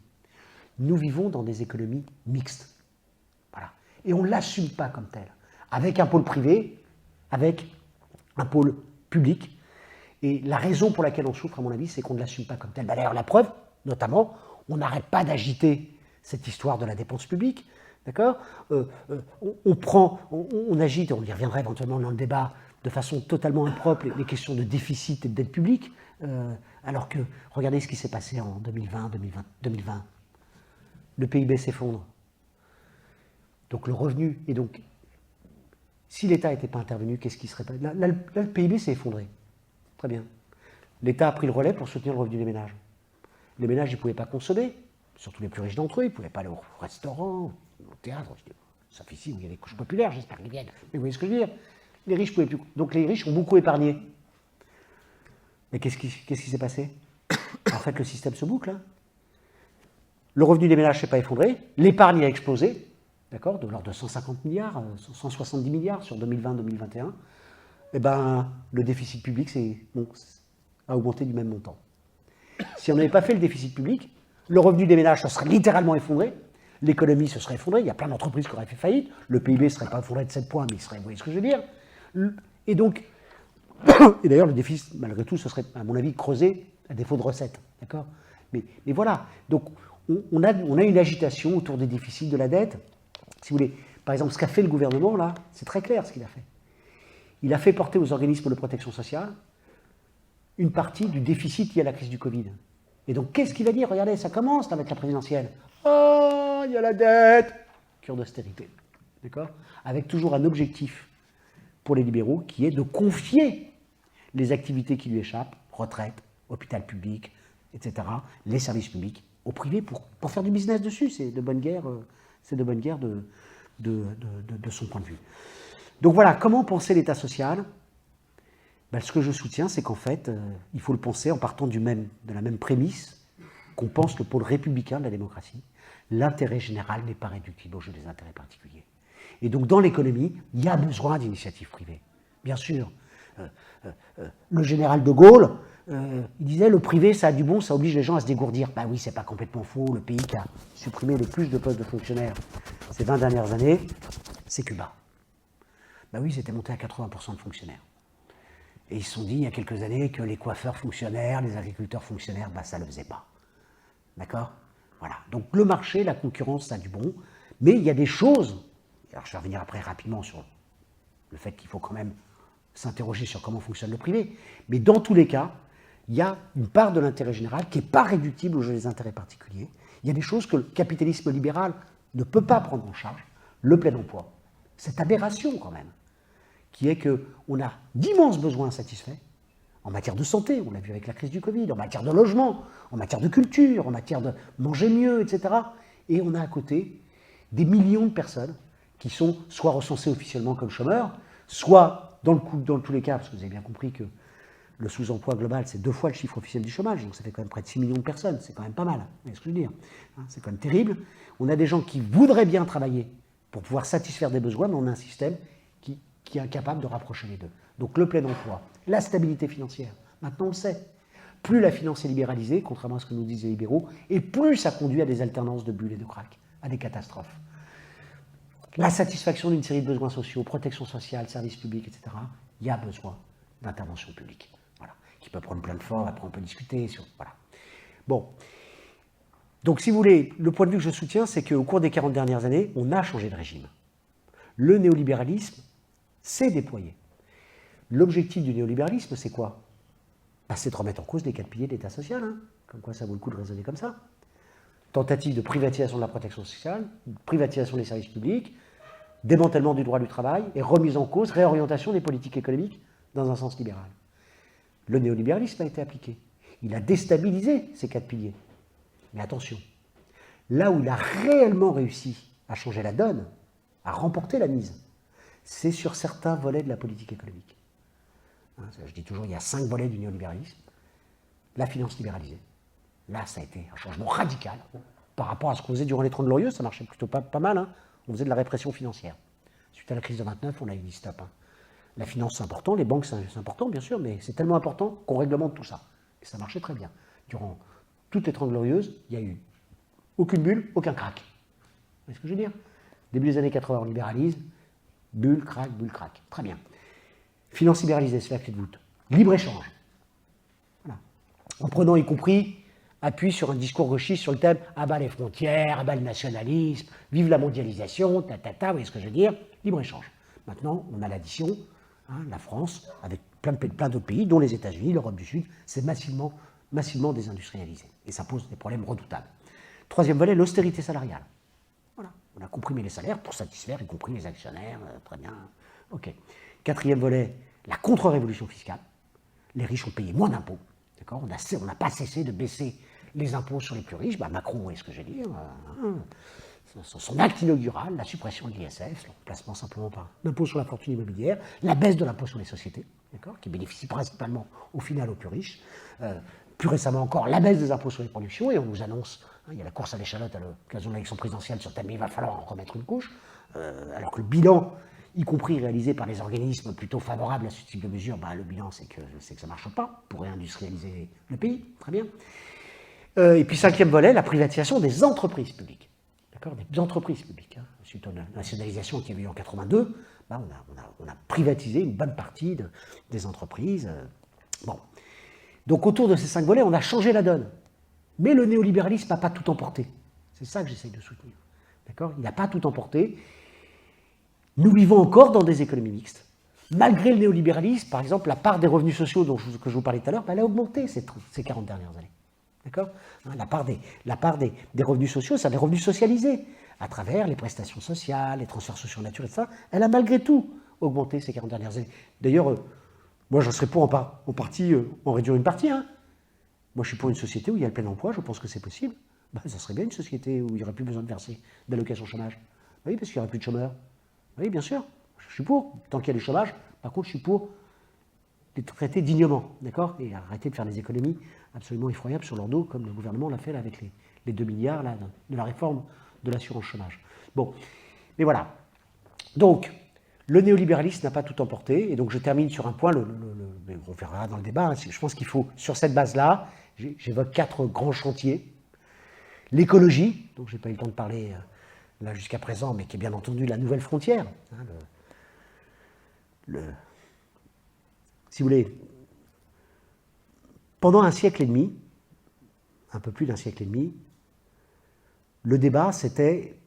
Nous vivons dans des économies mixtes. Voilà. Et on ne l'assume pas comme tel. Avec un pôle privé, avec un pôle public. Et la raison pour laquelle on souffre, à mon avis, c'est qu'on ne l'assume pas comme tel. D'ailleurs, la preuve, notamment, on n'arrête pas d'agiter cette histoire de la dépense publique. D'accord? On agite, on y reviendra éventuellement dans le débat, de façon totalement impropre, les questions de déficit et de dette publique, alors que, regardez ce qui s'est passé en 2020. Le PIB s'effondre. Donc le revenu, et donc, si l'État n'était pas intervenu, qu'est-ce qui serait pas... Là, le PIB s'est effondré. Très bien. L'État a pris le relais pour soutenir le revenu des ménages. Les ménages, ils ne pouvaient pas consommer, surtout les plus riches d'entre eux, ils ne pouvaient pas aller au restaurant, au théâtre, sauf ici où il y a des couches populaires, j'espère qu'ils viennent. Mais vous voyez ce que je veux dire? Les riches ne pouvaient plus. Donc les riches ont beaucoup épargné. Mais qu'est-ce qui s'est passé? En fait, le système se boucle. Hein. Le revenu des ménages ne s'est pas effondré, l'épargne a explosé, d'accord, de l'ordre de 150 milliards, 170 milliards sur 2020-2021. Eh ben, le déficit public a augmenté du même montant. Si on n'avait pas fait le déficit public, le revenu des ménages se serait littéralement effondré, l'économie se serait effondrée, il y a plein d'entreprises qui auraient fait faillite, le PIB ne serait pas effondré de 7 points, mais il serait, vous voyez ce que je veux dire? Et donc, et d'ailleurs, le déficit, malgré tout, se serait, à mon avis, creusé à défaut de recettes, d'accord? Mais voilà, donc on a une agitation autour des déficits de la dette. Si vous voulez, par exemple, ce qu'a fait le gouvernement, là, c'est très clair ce qu'il a fait. Il a fait porter aux organismes de protection sociale une partie du déficit lié à la crise du Covid. Et donc, qu'est-ce qu'il va dire? Regardez, ça commence là, avec la présidentielle. Ah, il y a la dette. Cure d'austérité. D'accord? Avec toujours un objectif pour les libéraux qui est de confier les activités qui lui échappent, retraite, hôpital public, etc., les services publics, au privé pour faire du business dessus. C'est de bonne guerre, de son point de vue. Donc voilà, comment penser l'État social? Ce que je soutiens, c'est qu'en fait, il faut le penser en partant de la même prémisse qu'on pense le pôle républicain de la démocratie. L'intérêt général n'est pas réductible au jeu des intérêts particuliers. Et donc, dans l'économie, il y a besoin d'initiatives privées. Bien sûr, le général de Gaulle, il disait, le privé, ça a du bon, ça oblige les gens à se dégourdir. Ben oui, c'est pas complètement faux. Le pays qui a supprimé le plus de postes de fonctionnaires ces 20 dernières années, c'est Cuba. Ben oui, c'était monté à 80% de fonctionnaires. Et ils se sont dit, il y a quelques années, que les coiffeurs fonctionnaires, les agriculteurs fonctionnaires, ça ne le faisait pas. D'accord? Voilà. Donc le marché, la concurrence, ça a du bon. Mais il y a des choses, alors je vais revenir après rapidement sur le fait qu'il faut quand même s'interroger sur comment fonctionne le privé. Mais dans tous les cas, il y a une part de l'intérêt général qui n'est pas réductible au jeu des intérêts particuliers. Il y a des choses que le capitalisme libéral ne peut pas prendre en charge. Le plein emploi. Cette aberration quand même, qui est qu'on a d'immenses besoins insatisfaits en matière de santé, on l'a vu avec la crise du Covid, en matière de logement, en matière de culture, en matière de manger mieux, etc. Et on a à côté des millions de personnes qui sont soit recensées officiellement comme chômeurs, soit, dans tous les cas, parce que vous avez bien compris que le sous-emploi global, c'est 2 fois le chiffre officiel du chômage, donc ça fait quand même près de 6 millions de personnes, c'est quand même pas mal, vous voyez ce que je veux dire, c'est quand même terrible. On a des gens qui voudraient bien travailler pour pouvoir satisfaire des besoins, mais on a un système qui est incapable de rapprocher les deux. Donc le plein emploi, la stabilité financière, maintenant on le sait. Plus la finance est libéralisée, contrairement à ce que nous disent les libéraux, et plus ça conduit à des alternances de bulles et de cracks, à des catastrophes. La satisfaction d'une série de besoins sociaux, protection sociale, services publics, etc., il y a besoin d'intervention publique. Voilà. Qui peut prendre plein de formes, après on peut discuter sur... Voilà. Bon. Donc si vous voulez, le point de vue que je soutiens, c'est qu'au cours des 40 dernières années, on a changé de régime. Le néolibéralisme s'est déployé. L'objectif du néolibéralisme, c'est quoi? C'est de remettre en cause les 4 piliers de l'État social. Comme quoi ça vaut le coup de raisonner comme ça. Tentative de privatisation de la protection sociale, privatisation des services publics, démantèlement du droit du travail et remise en cause, réorientation des politiques économiques dans un sens libéral. Le néolibéralisme a été appliqué. Il a déstabilisé ces 4 piliers. Mais attention, là où il a réellement réussi à changer la donne, à remporter la mise, c'est sur certains volets de la politique économique. Je dis toujours, il y a 5 volets du néolibéralisme. La finance libéralisée. Là, ça a été un changement radical par rapport à ce qu'on faisait durant les 30 Glorieuses. Ça marchait plutôt pas mal. On faisait de la répression financière. Suite à la crise de 29, on a eu dit stop. La finance, c'est important. Les banques, c'est important, bien sûr. Mais c'est tellement important qu'on réglemente tout ça. Et ça marchait très bien. Durant toutes les 30 Glorieuses, il n'y a eu aucune bulle, aucun crack. Vous voyez ce que je veux dire? Début des années 80, on libéralise. Bulle, crack. Très bien. Finance libéralisée, c'est la clé de voûte. Libre-échange. Voilà. En prenant y compris appui sur un discours gauchiste sur le thème « Ah bah les frontières, ah bah le nationalisme, vive la mondialisation, vous voyez ce que je veux dire? Libre-échange. » Maintenant, on a l'addition, la France, avec plein d'autres pays, dont les États-Unis, l'Europe du Sud, c'est massivement désindustrialisé. Et ça pose des problèmes redoutables. Troisième volet, l'austérité salariale. Voilà. On a comprimé les salaires pour satisfaire, y compris les actionnaires, très bien. OK. Quatrième volet, la contre-révolution fiscale. Les riches ont payé moins d'impôts. D'accord ? On n'a pas cessé de baisser les impôts sur les plus riches. Macron, vous voyez ce que je veux dire, son acte inaugural, la suppression de l'ISF, le remplacement simplement par l'impôt sur la fortune immobilière, la baisse de l'impôt sur les sociétés, qui bénéficie principalement au final aux plus riches. Plus récemment encore, la baisse des impôts sur les productions, et on nous annonce, il y a la course à l'échalote à l'occasion de l'élection présidentielle sur le thème, mais il va falloir en remettre une couche, alors que le bilan, y compris réalisé par les organismes plutôt favorables à ce type de mesures, le bilan c'est que ça ne marche pas pour réindustrialiser le pays, très bien. Et puis cinquième volet, la privatisation des entreprises publiques. D'accord ? Des entreprises publiques. Suite à la nationalisation qui a eu en 82, on a privatisé une bonne partie des entreprises. Bon. Donc autour de ces 5 volets, on a changé la donne. Mais le néolibéralisme n'a pas tout emporté. C'est ça que j'essaye de soutenir. D'accord ? Il n'a pas tout emporté. Nous vivons encore dans des économies mixtes. Malgré le néolibéralisme, par exemple, la part des revenus sociaux que je vous parlais tout à l'heure, elle a augmenté ces 40 dernières années. D'accord, hein, la part des revenus sociaux, c'est des revenus socialisés, à travers les prestations sociales, les transferts sociaux en nature, etc. Elle a malgré tout augmenté ces 40 dernières années. D'ailleurs, moi, je serais pour en partie en réduire une partie. Hein. Moi, je suis pour une société où il y a le plein emploi, je pense que c'est possible. Ben, ça serait bien une société où il n'y aurait plus besoin de verser d'allocation chômage. Oui, parce qu'il n'y aurait plus de chômeurs. Oui, bien sûr, je suis pour. Tant qu'il y a du chômage, par contre, je suis pour les traiter dignement, d'accord, et arrêter de faire des économies absolument effroyables sur leur dos, comme le gouvernement l'a fait là, avec les 2 milliards là, de la réforme de l'assurance chômage. Bon, mais voilà. Donc, le néolibéralisme n'a pas tout emporté, et donc je termine sur un point, mais on verra dans le débat, hein, je pense qu'il faut, sur cette base-là, j'évoque 4 grands chantiers. L'écologie, dont je n'ai pas eu le temps de parler là jusqu'à présent, mais qui est bien entendu la nouvelle frontière. Hein, si vous voulez, pendant un siècle et demi, un peu plus d'un siècle et demi, le débat c'était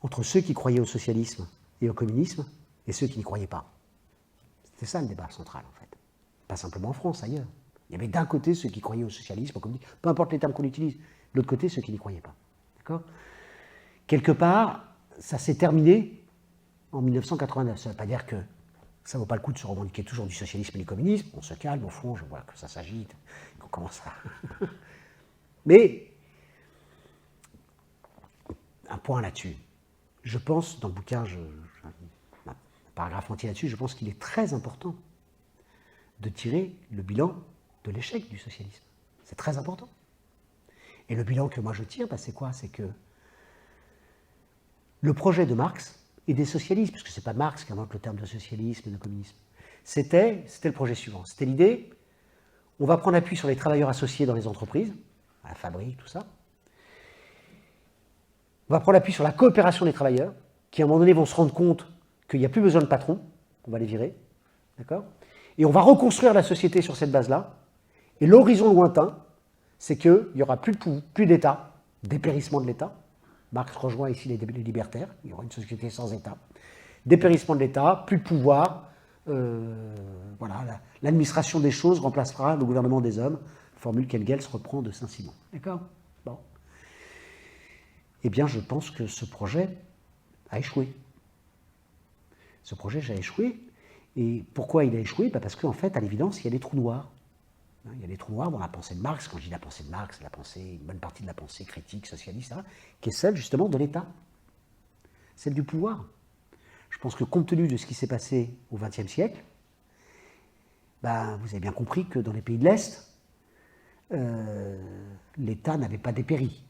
entre ceux qui croyaient au socialisme et au communisme et ceux qui n'y croyaient pas. C'était ça le débat central en fait. Pas simplement en France, ailleurs. Il y avait d'un côté ceux qui croyaient au socialisme, au communisme, peu importe les termes qu'on utilise, de l'autre côté ceux qui n'y croyaient pas. D'accord ? Quelque part, ça s'est terminé en 1989. Ça ne veut pas dire que ça ne vaut pas le coup de se revendiquer toujours du socialisme et du communisme. On se calme, au fond, je vois que ça s'agite, qu'on commence à... Mais, un point là-dessus. Je pense, dans le bouquin, un paragraphe entier là-dessus, je pense qu'il est très important de tirer le bilan de l'échec du socialisme. C'est très important. Et le bilan que moi je tire, c'est quoi? C'est que le projet de Marx et des socialistes, puisque ce n'est pas Marx qui invente le terme de socialisme et de communisme, c'était le projet suivant. C'était l'idée, on va prendre appui sur les travailleurs associés dans les entreprises, à la fabrique, tout ça. On va prendre appui sur la coopération des travailleurs, qui à un moment donné vont se rendre compte qu'il n'y a plus besoin de patron, on va les virer, d'accord? Et on va reconstruire la société sur cette base-là. Et l'horizon lointain, c'est qu'il n'y aura plus d'État, dépérissement de l'État. Marx rejoint ici les libertaires, il y aura une société sans État. Dépérissement de l'État, plus de pouvoir, voilà, l'administration des choses remplacera le gouvernement des hommes, formule qu'Engels reprend de Saint-Simon. D'accord? Bon. Eh bien, je pense que ce projet a échoué. Ce projet a échoué. Et pourquoi il a échoué? Parce qu'en fait, à l'évidence, il y a des trous noirs. Il y a des trous noirs dans la pensée de Marx. Quand je dis la pensée de Marx, une bonne partie de la pensée critique, socialiste, qui est celle justement de l'État, celle du pouvoir. Je pense que compte tenu de ce qui s'est passé au XXe siècle, vous avez bien compris que dans les pays de l'Est, l'État n'avait pas dépéri.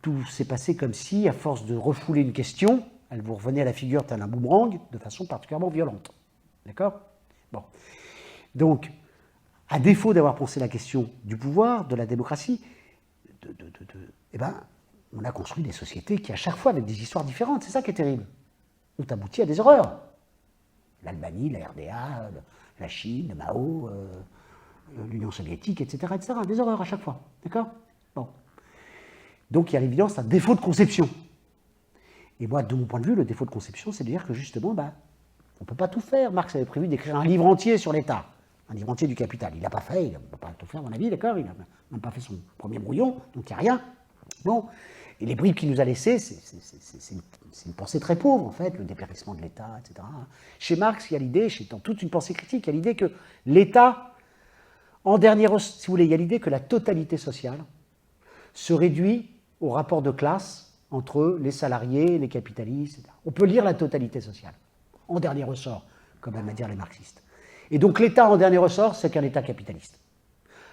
Tout s'est passé comme si, à force de refouler une question, elle vous revenait à la figure tel un boomerang, de façon particulièrement violente. D'accord? Bon. Donc, à défaut d'avoir pensé la question du pouvoir, de la démocratie, on a construit des sociétés qui, à chaque fois, avec des histoires différentes, c'est ça qui est terrible, ont abouti à des horreurs. L'Albanie, la RDA, la Chine, le Mao, l'Union soviétique, etc., etc. Des horreurs à chaque fois. D'accord? Bon. Donc, il y a à l'évidence un défaut de conception. Et moi, de mon point de vue, le défaut de conception, c'est de dire que justement, on ne peut pas tout faire. Marx avait prévu d'écrire un livre entier sur l'État, un livre entier du Capital. Il ne l'a pas fait, il ne peut pas tout faire, à mon avis, d'accord? Il n'a même pas fait son premier brouillon, donc il n'y a rien. Bon. Et les bribes qu'il nous a laissées, c'est une pensée très pauvre, en fait, le dépérissement de l'État, etc. Chez Marx, il y a l'idée, dans toute une pensée critique, il y a l'idée que l'État, en dernier, si vous voulez, il y a l'idée que la totalité sociale se réduit au rapport de classe entre les salariés, les capitalistes, etc. On peut lire la totalité sociale, en dernier ressort, comme aiment à dire les marxistes. Et donc l'État, en dernier ressort, c'est qu'un État capitaliste.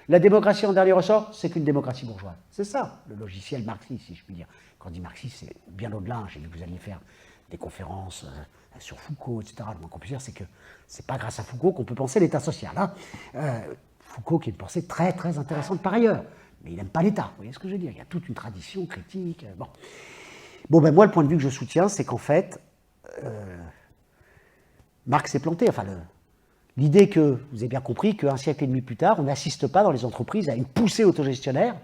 La démocratie, en dernier ressort, c'est qu'une démocratie bourgeoise. C'est ça, le logiciel marxiste, si je puis dire. Quand on dit marxiste, c'est bien au-delà. J'ai vu que vous alliez faire des conférences sur Foucault, etc. Le moins qu'on puisse dire, c'est que c'est pas grâce à Foucault qu'on peut penser l'État social. Foucault, qui est une pensée très, très intéressante par ailleurs. Mais il n'aime pas l'État, vous voyez ce que je veux dire? Il y a toute une tradition critique. Bon, moi, le point de vue que je soutiens, c'est qu'en fait, Marx s'est planté. Enfin, l'idée que, vous avez bien compris, qu'un siècle et demi plus tard, on n'assiste pas dans les entreprises à une poussée autogestionnaire.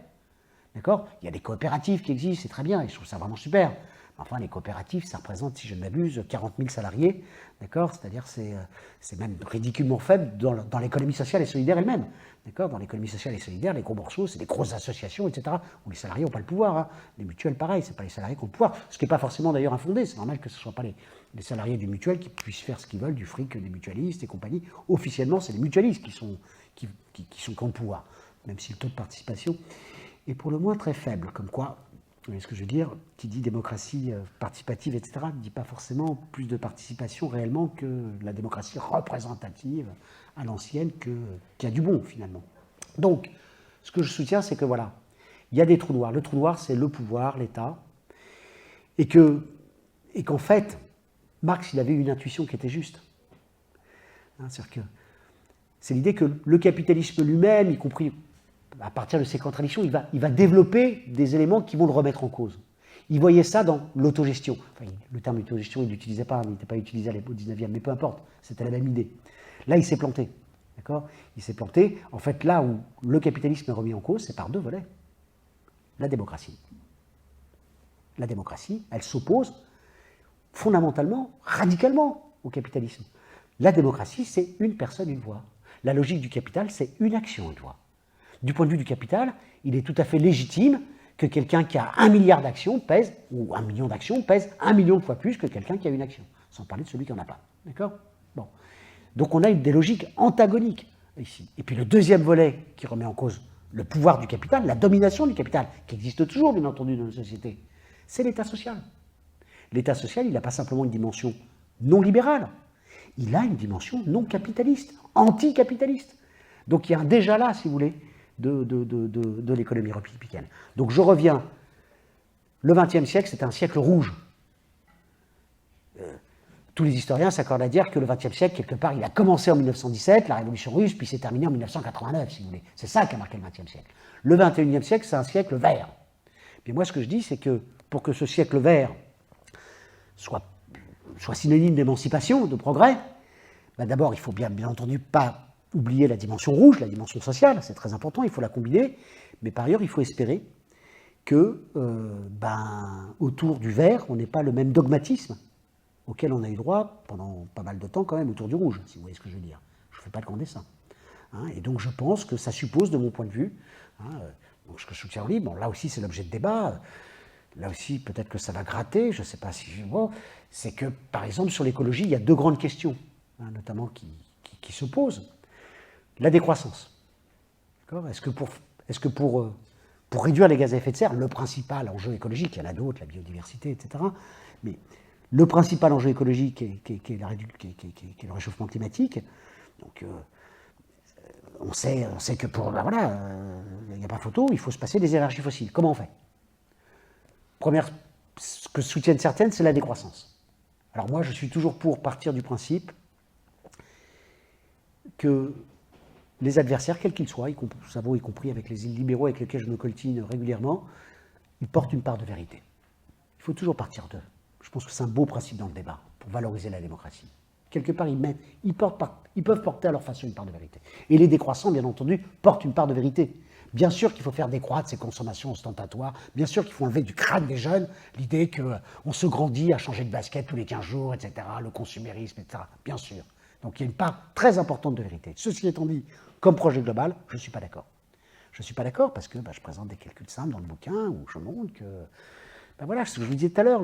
D'accord? Il y a des coopératives qui existent, c'est très bien, et je trouve ça vraiment super. Enfin, les coopératives, ça représente, si je ne m'abuse, 40 000 salariés, d'accord? C'est-à-dire c'est même ridiculement faible dans l'économie sociale et solidaire elle-même, d'accord? Dans l'économie sociale et solidaire, les gros morceaux, c'est des grosses associations, etc., où les salariés n'ont pas le pouvoir, hein. Les mutuelles, pareil, c'est pas les salariés qui ont le pouvoir, ce qui n'est pas forcément d'ailleurs infondé, c'est normal que ce ne soient pas les salariés du mutuel qui puissent faire ce qu'ils veulent, du fric des mutualistes et compagnie. Officiellement, c'est les mutualistes qui ont le pouvoir, même si le taux de participation est pour le moins très faible, comme quoi... Vous voyez ce que je veux dire? Qui dit démocratie participative, etc., ne dit pas forcément plus de participation réellement que la démocratie représentative à l'ancienne qui a du bon, finalement. Donc, ce que je soutiens, c'est que voilà, il y a des trous noirs. Le trou noir, c'est le pouvoir, l'État, et qu'en fait, Marx, il avait une intuition qui était juste. Hein, c'est l'idée que le capitalisme lui-même, y compris... à partir de ces contradictions, il va développer des éléments qui vont le remettre en cause. Il voyait ça dans l'autogestion. Enfin, le terme autogestion, il n'utilisait pas, il n'était pas utilisé au 19e, mais peu importe, c'était la même idée. Là, il s'est planté. D'accord? Il s'est planté. En fait, là où le capitalisme est remis en cause, c'est par deux volets. La démocratie. La démocratie, elle s'oppose fondamentalement, radicalement au capitalisme. La démocratie, c'est une personne, une voix. La logique du capital, c'est une action, une voix. Du point de vue du capital, il est tout à fait légitime que quelqu'un qui a 1 milliard d'actions pèse, ou 1 million d'actions, pèse 1 million de fois plus que quelqu'un qui a une action, sans parler de celui qui n'en a pas. D'accord? Bon. Donc on a des logiques antagoniques ici. Et puis le deuxième volet qui remet en cause le pouvoir du capital, la domination du capital, qui existe toujours, bien entendu, dans nos sociétés, c'est l'État social. L'État social, il n'a pas simplement une dimension non libérale, il a une dimension non capitaliste, anticapitaliste. Donc il y a déjà là, si vous voulez, de l'économie républicaine. Donc je reviens, le XXe siècle, c'était un siècle rouge. Tous les historiens s'accordent à dire que le XXe siècle, quelque part, il a commencé en 1917, la révolution russe, puis s'est terminé en 1989, si vous voulez. C'est ça qui a marqué le XXe siècle. Le XXIe siècle, c'est un siècle vert. Puis moi, ce que je dis, c'est que pour que ce siècle vert soit synonyme d'émancipation, de progrès, ben d'abord, il faut bien entendu pas oublier la dimension rouge, la dimension sociale, c'est très important, il faut la combiner, mais par ailleurs, il faut espérer que, autour du vert, on n'ait pas le même dogmatisme auquel on a eu droit pendant pas mal de temps quand même autour du rouge, si vous voyez ce que je veux dire. Je ne fais pas de grand dessin. Hein, et donc je pense que ça suppose, de mon point de vue, donc ce que je soutiens au livre, bon, là aussi c'est l'objet de débat, là aussi peut-être que ça va gratter, je ne sais pas si je vois, c'est que par exemple sur l'écologie, il y a deux grandes questions, notamment qui se posent. La décroissance. Est-ce que pour réduire les gaz à effet de serre, le principal enjeu écologique, il y en a d'autres, la biodiversité, etc., mais le principal enjeu écologique qui est le réchauffement climatique, donc on sait que il n'y a pas photo, il faut se passer des énergies fossiles. Comment on fait? Première, ce que soutiennent certaines, c'est la décroissance. Alors moi, je suis toujours pour partir du principe que les adversaires, quels qu'ils soient, ça vaut y compris avec les libéraux avec lesquels je me coltine régulièrement, ils portent une part de vérité. Il faut toujours partir d'eux. Je pense que c'est un beau principe dans le débat, pour valoriser la démocratie. Quelque part, ils peuvent porter à leur façon une part de vérité. Et les décroissants, bien entendu, portent une part de vérité. Bien sûr qu'il faut faire décroître ces consommations ostentatoires, bien sûr qu'il faut enlever du crâne des jeunes l'idée qu'on se grandit à changer de basket tous les 15 jours, etc., le consumérisme, etc., bien sûr. Donc il y a une part très importante de vérité. Ceci étant dit, comme projet global, je ne suis pas d'accord. Je ne suis pas d'accord parce que je présente des calculs simples dans le bouquin où je montre que, voilà, ce que je vous disais tout à l'heure,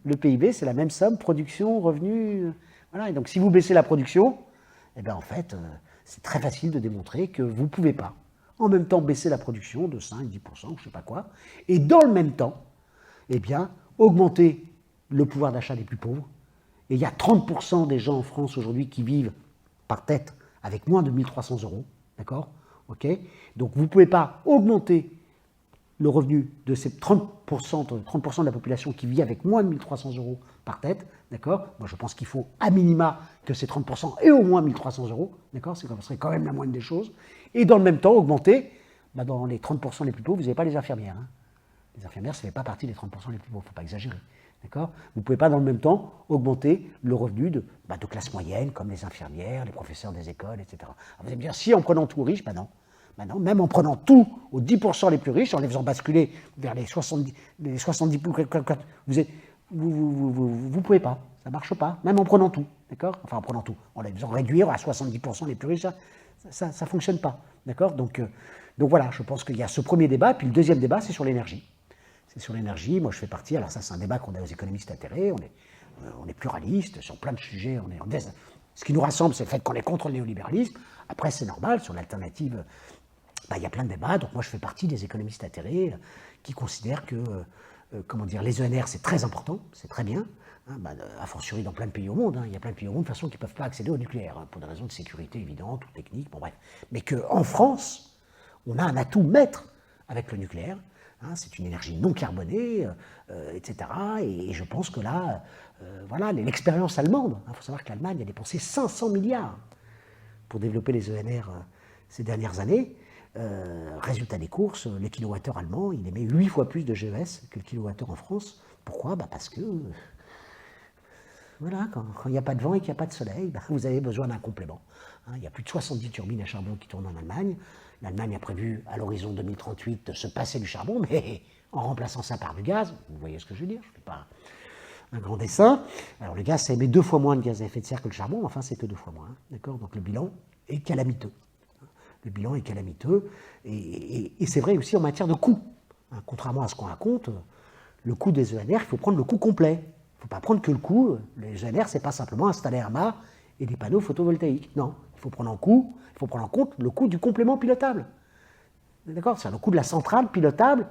le PIB, c'est la même somme, production, revenus. Voilà. Et donc si vous baissez la production, en fait, c'est très facile de démontrer que vous ne pouvez pas, en même temps, baisser la production de 5, 10%, je ne sais pas quoi, et dans le même temps, augmenter le pouvoir d'achat des plus pauvres. Et il y a 30% des gens en France aujourd'hui qui vivent par tête avec moins de 1 300 €, d'accord? Ok. Donc vous ne pouvez pas augmenter le revenu de ces 30% de la population qui vit avec moins de 1 300 € par tête, d'accord? Moi je pense qu'il faut à minima que ces 30% aient au moins 1 300 €, d'accord? Ce serait quand même la moindre des choses. Et dans le même temps, augmenter, dans les 30% les plus pauvres, vous n'avez pas les infirmières. Hein. Les infirmières, ça ne fait pas partie des 30% les plus pauvres, il ne faut pas exagérer. D'accord? Vous ne pouvez pas dans le même temps augmenter le revenu de classe moyenne, comme les infirmières, les professeurs des écoles, etc. Alors vous allez me dire, si en prenant tout aux riches, non, même en prenant tout aux 10% les plus riches, en les faisant basculer vers les 70, vous pouvez pas, ça marche pas, même en prenant tout, d'accord? Enfin, en prenant tout, en les faisant réduire à 70% les plus riches, ça fonctionne pas, d'accord? Donc voilà, je pense qu'il y a ce premier débat, puis le deuxième débat, c'est sur l'énergie. C'est sur l'énergie, moi je fais partie, alors ça c'est un débat qu'on a aux économistes atterrés, on est pluraliste sur plein de sujets, ce qui nous rassemble, c'est le fait qu'on est contre le néolibéralisme. Après, c'est normal, sur l'alternative, il y a plein de débats. Donc moi, je fais partie des économistes atterrés qui considèrent que, les ENR, c'est très important, c'est très bien, a fortiori dans plein de pays au monde. Il y a plein de pays au monde, de toute façon, qui ne peuvent pas accéder au nucléaire, pour des raisons de sécurité évidentes ou techniques, bon bref. Mais qu'en France, on a un atout maître avec le nucléaire. C'est une énergie non carbonée, etc. Et je pense que là, voilà, l'expérience allemande, il faut savoir que l'Allemagne a dépensé 500 milliards pour développer les ENR ces dernières années. Résultat des courses, le kilowattheure allemand, il émet 8 fois plus de GES que le kilowattheure en France. Pourquoi? Parce que, voilà, quand il n'y a pas de vent et qu'il n'y a pas de soleil, vous avez besoin d'un complément. Il y a plus de 70 turbines à charbon qui tournent en Allemagne. L'Allemagne a prévu, à l'horizon 2038, de se passer du charbon, mais en remplaçant ça par du gaz. Vous voyez ce que je veux dire? Je ne fais pas un grand dessin. Alors le gaz, ça émet 2 fois moins de gaz à effet de serre que le charbon, enfin c'est que 2 fois moins. D'accord? Donc le bilan est calamiteux. Le bilan est calamiteux. Et c'est vrai aussi en matière de coût. Contrairement à ce qu'on raconte, le coût des ENR, il faut prendre le coût complet. Il ne faut pas prendre que le coût. Les ENR, ce n'est pas simplement installer un mât et des panneaux photovoltaïques. Non, il faut prendre en compte le coût du complément pilotable. D'accord? C'est le coût de la centrale pilotable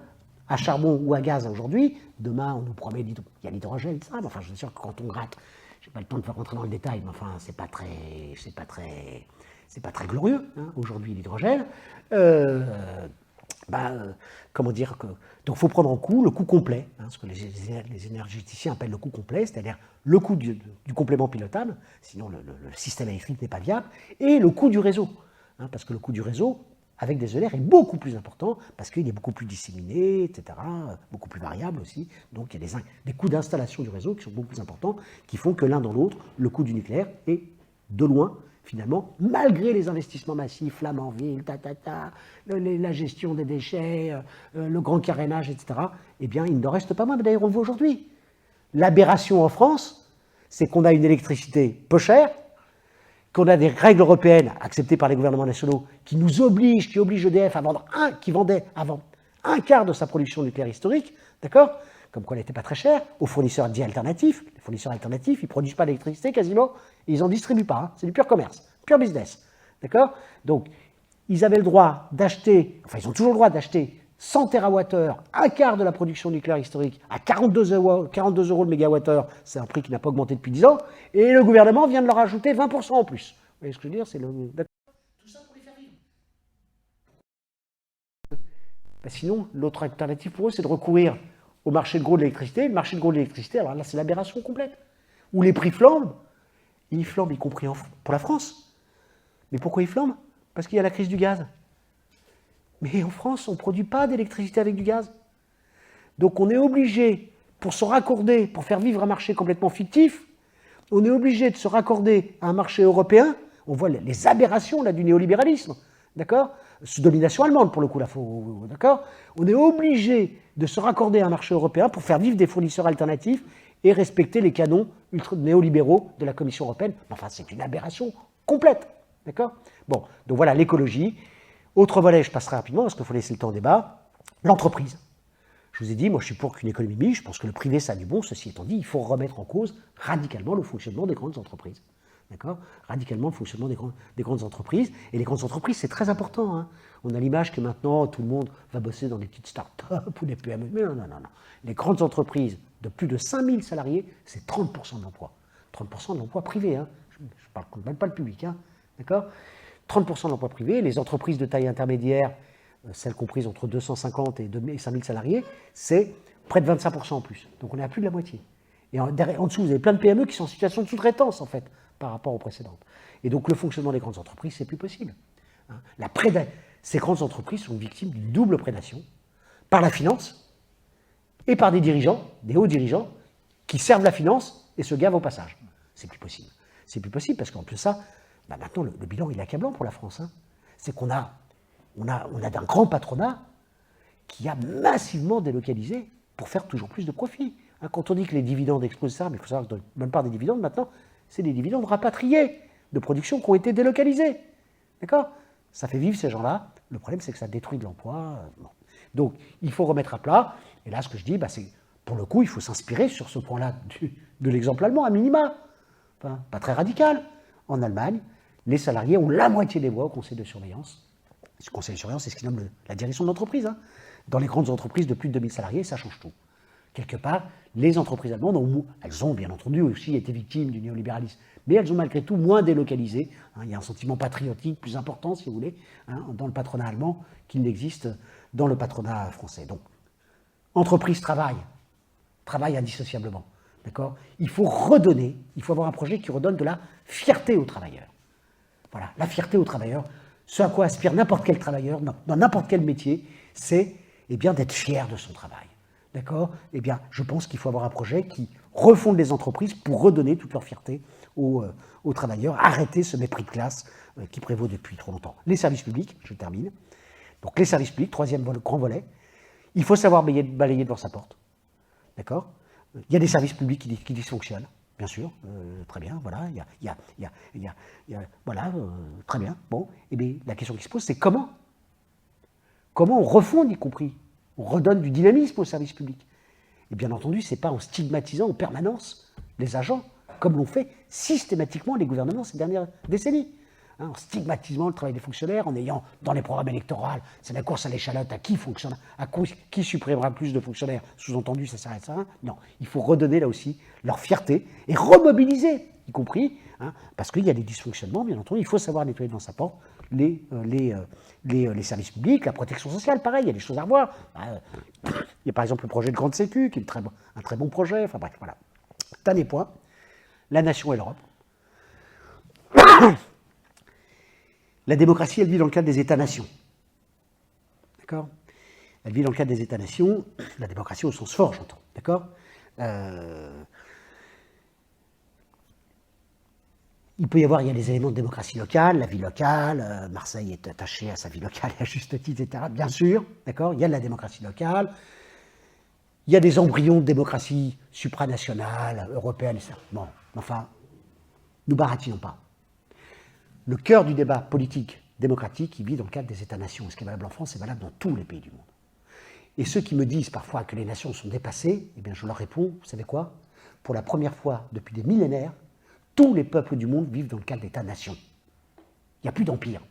à charbon ou à gaz aujourd'hui. Demain, on nous promet, il y a l'hydrogène, ça. Mais enfin, je suis sûr que quand on gratte, je n'ai pas le temps de faire rentrer dans le détail, mais enfin, c'est pas très glorieux, aujourd'hui, l'hydrogène. Comment dire que... Donc, il faut prendre en compte le coût complet, ce que les énergéticiens appellent le coût complet, c'est-à-dire le coût du complément pilotable, sinon le système électrique n'est pas viable, et le coût du réseau, parce que le coût du réseau, avec des ENR, est beaucoup plus important, parce qu'il est beaucoup plus disséminé, etc., beaucoup plus variable aussi. Donc, il y a des coûts d'installation du réseau qui sont beaucoup plus importants, qui font que l'un dans l'autre, le coût du nucléaire est de loin, finalement, malgré les investissements massifs, Flamanville, la gestion des déchets, le grand carénage, etc., eh bien, il ne reste pas moins. D'ailleurs, on le voit aujourd'hui. L'aberration en France, c'est qu'on a une électricité peu chère, qu'on a des règles européennes acceptées par les gouvernements nationaux qui obligent EDF à vendre qui vendait avant un quart de sa production nucléaire historique, d'accord? Comme quoi elle n'était pas très chère, aux fournisseurs dits alternatifs. Les fournisseurs alternatifs, ils ne produisent pas d'électricité quasiment, et ils n'en distribuent pas. C'est du pur commerce, pur business. D'accord? Donc, ils avaient le droit d'acheter, enfin, ils ont toujours le droit d'acheter 100 TWh, un quart de la production nucléaire historique, à 42 euros le mégawattheure. C'est un prix qui n'a pas augmenté depuis 10 ans, et le gouvernement vient de leur ajouter 20% en plus. Vous voyez ce que je veux dire? C'est tout ça pour les faire vivre. Sinon, l'autre alternative pour eux, c'est de recourir au marché de gros de l'électricité. Le marché de gros de l'électricité, alors là, c'est l'aberration complète. Où les prix flambent, ils flambent y compris pour la France. Mais pourquoi ils flambent? Parce qu'il y a la crise du gaz. Mais en France, on ne produit pas d'électricité avec du gaz. Donc on est obligé, pour se raccorder, pour faire vivre un marché complètement fictif, on est obligé de se raccorder à un marché européen. On voit les aberrations là, du néolibéralisme, d'accord? Sous domination allemande, pour le coup, là, d'accord? On est obligé de se raccorder à un marché européen pour faire vivre des fournisseurs alternatifs et respecter les canons néolibéraux de la Commission européenne. Enfin, c'est une aberration complète, d'accord? Bon, donc voilà, l'écologie. Autre volet, je passerai rapidement parce qu'il faut laisser le temps au débat. L'entreprise. Je vous ai dit, moi je suis pour qu'une économie mixte, je pense que le privé ça a du bon, ceci étant dit, il faut remettre en cause radicalement le fonctionnement des grandes entreprises. D'accord? Radicalement le fonctionnement des grandes entreprises. Et les grandes entreprises, c'est très important. On a l'image que maintenant, tout le monde va bosser dans des petites start-up ou des PME. Mais non. Les grandes entreprises de plus de 5000 salariés, c'est 30% de l'emploi. 30% de l'emploi privé. Je ne parle même pas le public. D'accord? 30% de l'emploi privé. Les entreprises de taille intermédiaire, celles comprises entre 250 et 5000 salariés, c'est près de 25% en plus. Donc on est à plus de la moitié. Et en dessous, vous avez plein de PME qui sont en situation de sous-traitance, en fait, par rapport aux précédentes. Et donc le fonctionnement des grandes entreprises, c'est plus possible. Ces grandes entreprises sont victimes d'une double prédation, par la finance et par des dirigeants, des hauts dirigeants, qui servent la finance et se gavent au passage. C'est plus possible. C'est plus possible parce qu'en plus de ça, maintenant le bilan il est accablant pour la France. C'est qu'on a d'un grand patronat qui a massivement délocalisé pour faire toujours plus de profit. Quand on dit que les dividendes explosent ça, mais il faut savoir que la bonne part des dividendes maintenant, c'est des dividendes rapatriés de production qui ont été délocalisés. D'accord? Ça fait vivre ces gens-là. Le problème, c'est que ça détruit de l'emploi. Bon. Donc, il faut remettre à plat. Et là, ce que je dis, c'est pour le coup, il faut s'inspirer sur ce point-là de l'exemple allemand, à minima. Enfin, pas très radical. En Allemagne, les salariés ont la moitié des voix au conseil de surveillance. Ce conseil de surveillance, c'est ce qu'ils nomment la direction de l'entreprise. Dans les grandes entreprises de plus de 2000 salariés, ça change tout. Quelque part, les entreprises allemandes, elles ont bien entendu aussi été victimes du néolibéralisme, mais elles ont malgré tout moins délocalisé. Il y a un sentiment patriotique plus important, si vous voulez, dans le patronat allemand qu'il n'existe dans le patronat français. Donc, entreprise travaille indissociablement. D'accord ? Il faut redonner, il faut avoir un projet qui redonne de la fierté aux travailleurs. Voilà, la fierté aux travailleurs, ce à quoi aspire n'importe quel travailleur, dans n'importe quel métier, c'est d'être fier de son travail. D'accord ? Je pense qu'il faut avoir un projet qui refonde les entreprises pour redonner toute leur fierté aux travailleurs, arrêter ce mépris de classe qui prévaut depuis trop longtemps. Les services publics, je termine. Donc les services publics, troisième grand volet, il faut savoir balayer devant sa porte. D'accord ? Il y a des services publics qui dysfonctionnent, bien sûr, très bien, voilà, très bien. Bon, la question qui se pose, c'est comment on refonde, y compris, on redonne du dynamisme aux services publics. Et bien entendu, ce n'est pas en stigmatisant en permanence les agents, comme l'ont fait systématiquement les gouvernements ces dernières décennies. En stigmatisant le travail des fonctionnaires, en ayant dans les programmes électoraux, c'est la course à l'échalote, qui supprimera plus de fonctionnaires, sous-entendu ça s'arrête ça. Non, il faut redonner là aussi leur fierté et remobiliser, y compris, parce qu'il y a des dysfonctionnements, bien entendu, il faut savoir nettoyer dans sa porte les services publics, la protection sociale, pareil, il y a des choses à revoir. Il y a par exemple le projet de Grande Sécu, qui est un très bon projet, enfin bref, voilà. Dernier point, la nation et l'Europe. La démocratie, elle vit dans le cadre des États-nations. D'accord ? Elle vit dans le cadre des États-nations, la démocratie au sens fort, j'entends. D'accord ? Il peut y avoir, il y a des éléments de démocratie locale, la vie locale, Marseille est attachée à sa vie locale et à juste titre, etc. Bien sûr, d'accord ? Il y a de la démocratie locale, il y a des embryons de démocratie supranationale, européenne, etc. Bon, enfin, nous baratinons pas. Le cœur du débat politique démocratique, il vit dans le cadre des États-nations. Ce qui est valable en France, c'est valable dans tous les pays du monde. Et ceux qui me disent parfois que les nations sont dépassées, eh bien je leur réponds, vous savez quoi ? Pour la première fois depuis des millénaires, tous les peuples du monde vivent dans le cadre d'États-nations. Il n'y a plus d'empire.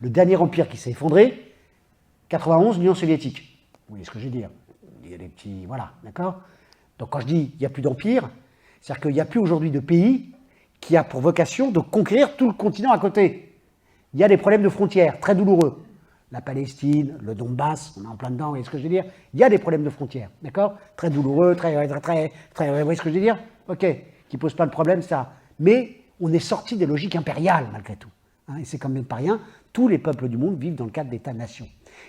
Le dernier empire qui s'est effondré, 91, l'Union soviétique. Vous voyez ce que je veux dire ? Il y a des petits... Voilà, d'accord ? Donc quand je dis il n'y a plus d'empire, c'est-à-dire qu'il n'y a plus aujourd'hui de pays qui a pour vocation de conquérir tout le continent à côté. Il y a des problèmes de frontières très douloureux. La Palestine, le Donbass, on est en plein dedans, vous voyez ce que je veux dire ? Il y a des problèmes de frontières, d'accord ? Très douloureux, très, vous voyez ce que je veux dire ? Ok, qui ne pose pas le problème, ça. Mais on est sorti des logiques impériales, malgré tout. Et c'est quand même pas rien, tous les peuples du monde vivent dans le cadre d'États-nations.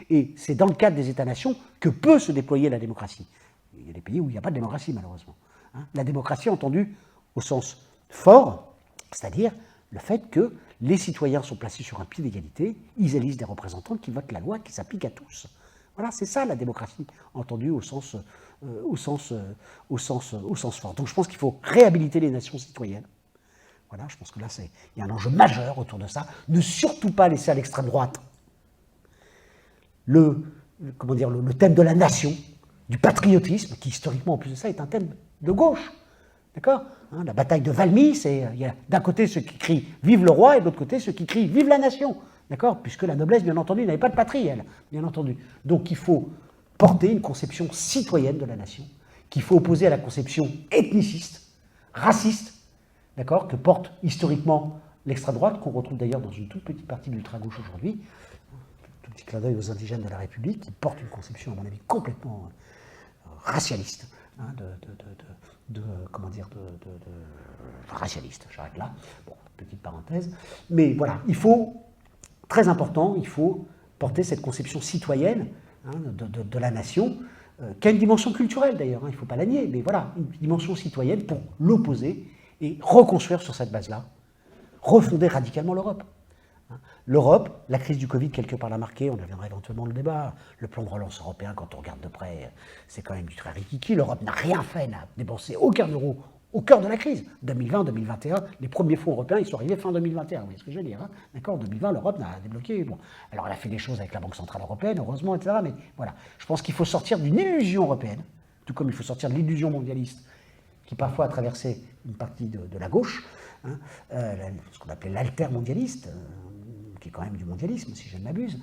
Et c'est dans le cadre des États-nations que peut se déployer la démocratie. Il y a des pays où il n'y a pas de démocratie, malheureusement. La démocratie entendue au sens fort, c'est-à-dire le fait que les citoyens sont placés sur un pied d'égalité, ils élisent des représentants qui votent la loi qui s'applique à tous. Voilà, c'est ça la démocratie, entendue au sens fort. Donc je pense qu'il faut réhabiliter les nations citoyennes. Voilà, je pense que là, il y a un enjeu majeur autour de ça. Ne surtout pas laisser à l'extrême droite le thème de la nation, du patriotisme, qui historiquement, en plus de ça, est un thème de gauche. D'accord ? La bataille de Valmy, il y a d'un côté ceux qui crient « Vive le roi » et de l'autre côté ceux qui crient « Vive la nation ». D'accord ? Puisque la noblesse, bien entendu, n'avait pas de patrie, elle, bien entendu. Donc il faut porter une conception citoyenne de la nation, qu'il faut opposer à la conception ethniciste, raciste, d'accord, que porte historiquement l'extrême droite, qu'on retrouve d'ailleurs dans une toute petite partie de l'ultra-gauche aujourd'hui, tout petit clin d'œil aux indigènes de la République, qui portent une conception, à mon avis, complètement racialiste, racialiste, j'arrête là, bon, petite parenthèse, mais voilà, il faut, très important, il faut porter cette conception citoyenne de la nation, qui a une dimension culturelle d'ailleurs, il ne faut pas la nier, mais voilà, une dimension citoyenne pour l'opposer et reconstruire sur cette base-là, refonder radicalement l'Europe. L'Europe, la crise du Covid, quelque part l'a marqué, on reviendra éventuellement le débat. Le plan de relance européen, quand on regarde de près, c'est quand même du très rikiki. L'Europe n'a rien fait, n'a débensé aucun euro au cœur de la crise. 2020, 2021, les premiers fonds européens, ils sont arrivés fin 2021, vous voyez ce que je veux dire, hein. D'accord, 2020, l'Europe n'a débloqué. Bon. Alors elle a fait des choses avec la Banque Centrale Européenne, heureusement, etc. Mais voilà, je pense qu'il faut sortir d'une illusion européenne, tout comme il faut sortir de l'illusion mondialiste, qui parfois a traversé une partie de la gauche, hein, ce qu'on appelait l'altermondialiste, qui est quand même du mondialisme, si je ne m'abuse.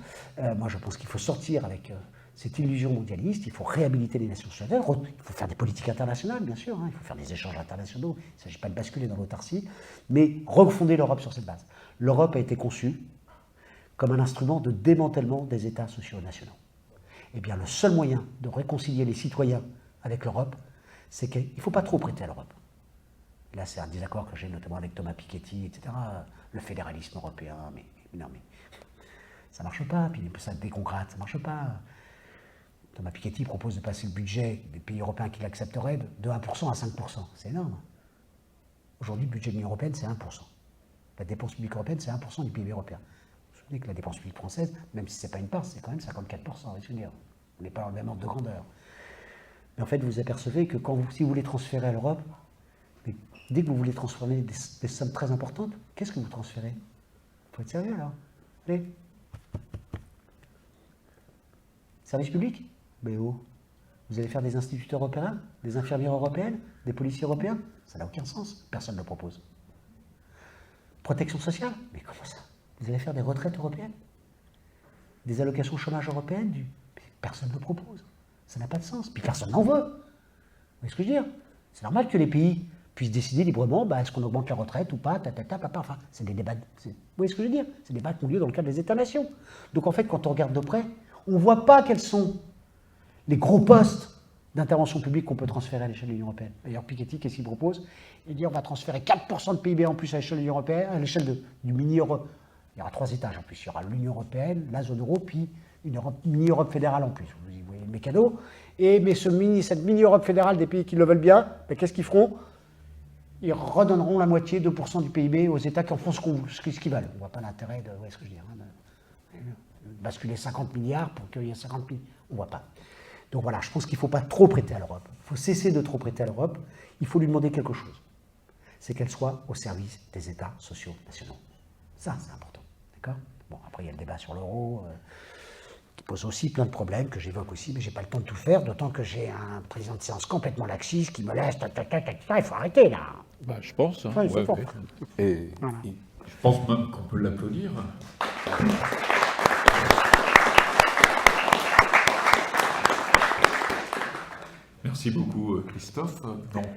Moi, je pense qu'il faut sortir avec cette illusion mondialiste, il faut réhabiliter les nations souveraines, il faut faire des politiques internationales, bien sûr, hein, il faut faire des échanges internationaux, il ne s'agit pas de basculer dans l'autarcie, mais refonder l'Europe sur cette base. L'Europe a été conçue comme un instrument de démantèlement des États sociaux nationaux. Eh bien, le seul moyen de réconcilier les citoyens avec l'Europe, c'est qu'il ne faut pas trop prêter à l'Europe. Là, c'est un désaccord que j'ai notamment avec Thomas Piketty, etc. Le fédéralisme européen, mais non, mais ça ne marche pas, puis ça déconcrète, ça ne marche pas. Thomas Piketty propose de passer le budget des pays européens qui l'accepteraient de 1% à 5%. C'est énorme. Aujourd'hui, le budget de l'Union européenne, c'est 1%. La dépense publique européenne, c'est 1% du PIB européen. Vous vous souvenez que la dépense publique française, même si ce n'est pas une part, c'est quand même 54%. Je veux dire, on n'est pas dans le même ordre de grandeur. Mais en fait, vous vous apercevez que si vous voulez transférer à l'Europe, dès que vous voulez transformer des sommes très importantes, qu'est-ce que vous transférez? Il faut être sérieux, alors. Allez. Service public? Mais oh, vous allez faire des instituteurs européens, des infirmières européennes, des policiers européens? Ça n'a aucun sens, personne ne le propose. Protection sociale? Mais comment ça? Vous allez faire des retraites européennes? Des allocations chômage européennes? Personne ne le propose. Ça n'a pas de sens, puis personne n'en veut. Vous voyez ce que je veux dire? C'est normal que les pays puissent décider librement, est-ce qu'on augmente la retraite ou pas, papa, enfin, c'est des débats, vous voyez ce que je veux dire? C'est des débats qui ont lieu dans le cadre des États-nations. Donc en fait, quand on regarde de près, on ne voit pas quels sont les gros postes d'intervention publique qu'on peut transférer à l'échelle de l'Union européenne. D'ailleurs, Piketty, qu'est-ce qu'il propose? Il dit on va transférer 4% de PIB en plus à l'échelle de l'Union européenne, à l'échelle du mini-Europe. Il y aura 3 étages en plus. Il y aura l'Union européenne, la zone euro, puis une mini-Europe fédérale en plus. Vous voyez le mécano. Mais cette mini-Europe fédérale des pays qui le veulent bien, qu'est-ce qu'ils feront? Ils redonneront la moitié, 2% du PIB aux États qui en font ce qu'ils veulent. On ne voit pas l'intérêt de, vous voyez ce que je veux dire, basculer 50 milliards pour qu'il y ait 50 000. On ne voit pas. Donc voilà, je pense qu'il ne faut pas trop prêter à l'Europe. Il faut cesser de trop prêter à l'Europe. Il faut lui demander quelque chose. C'est qu'elle soit au service des États sociaux nationaux. Ça, c'est important. D'accord? Bon, après, il y a le débat sur l'euro, qui pose aussi plein de problèmes, que j'évoque aussi, mais je n'ai pas le temps de tout faire, d'autant que j'ai un président de séance complètement laxiste qui me laisse, il faut arrêter, là. Je pense. Hein, ouais, ouais. Et voilà. Je pense même qu'on peut l'applaudir. Merci beaucoup, Christophe. Donc,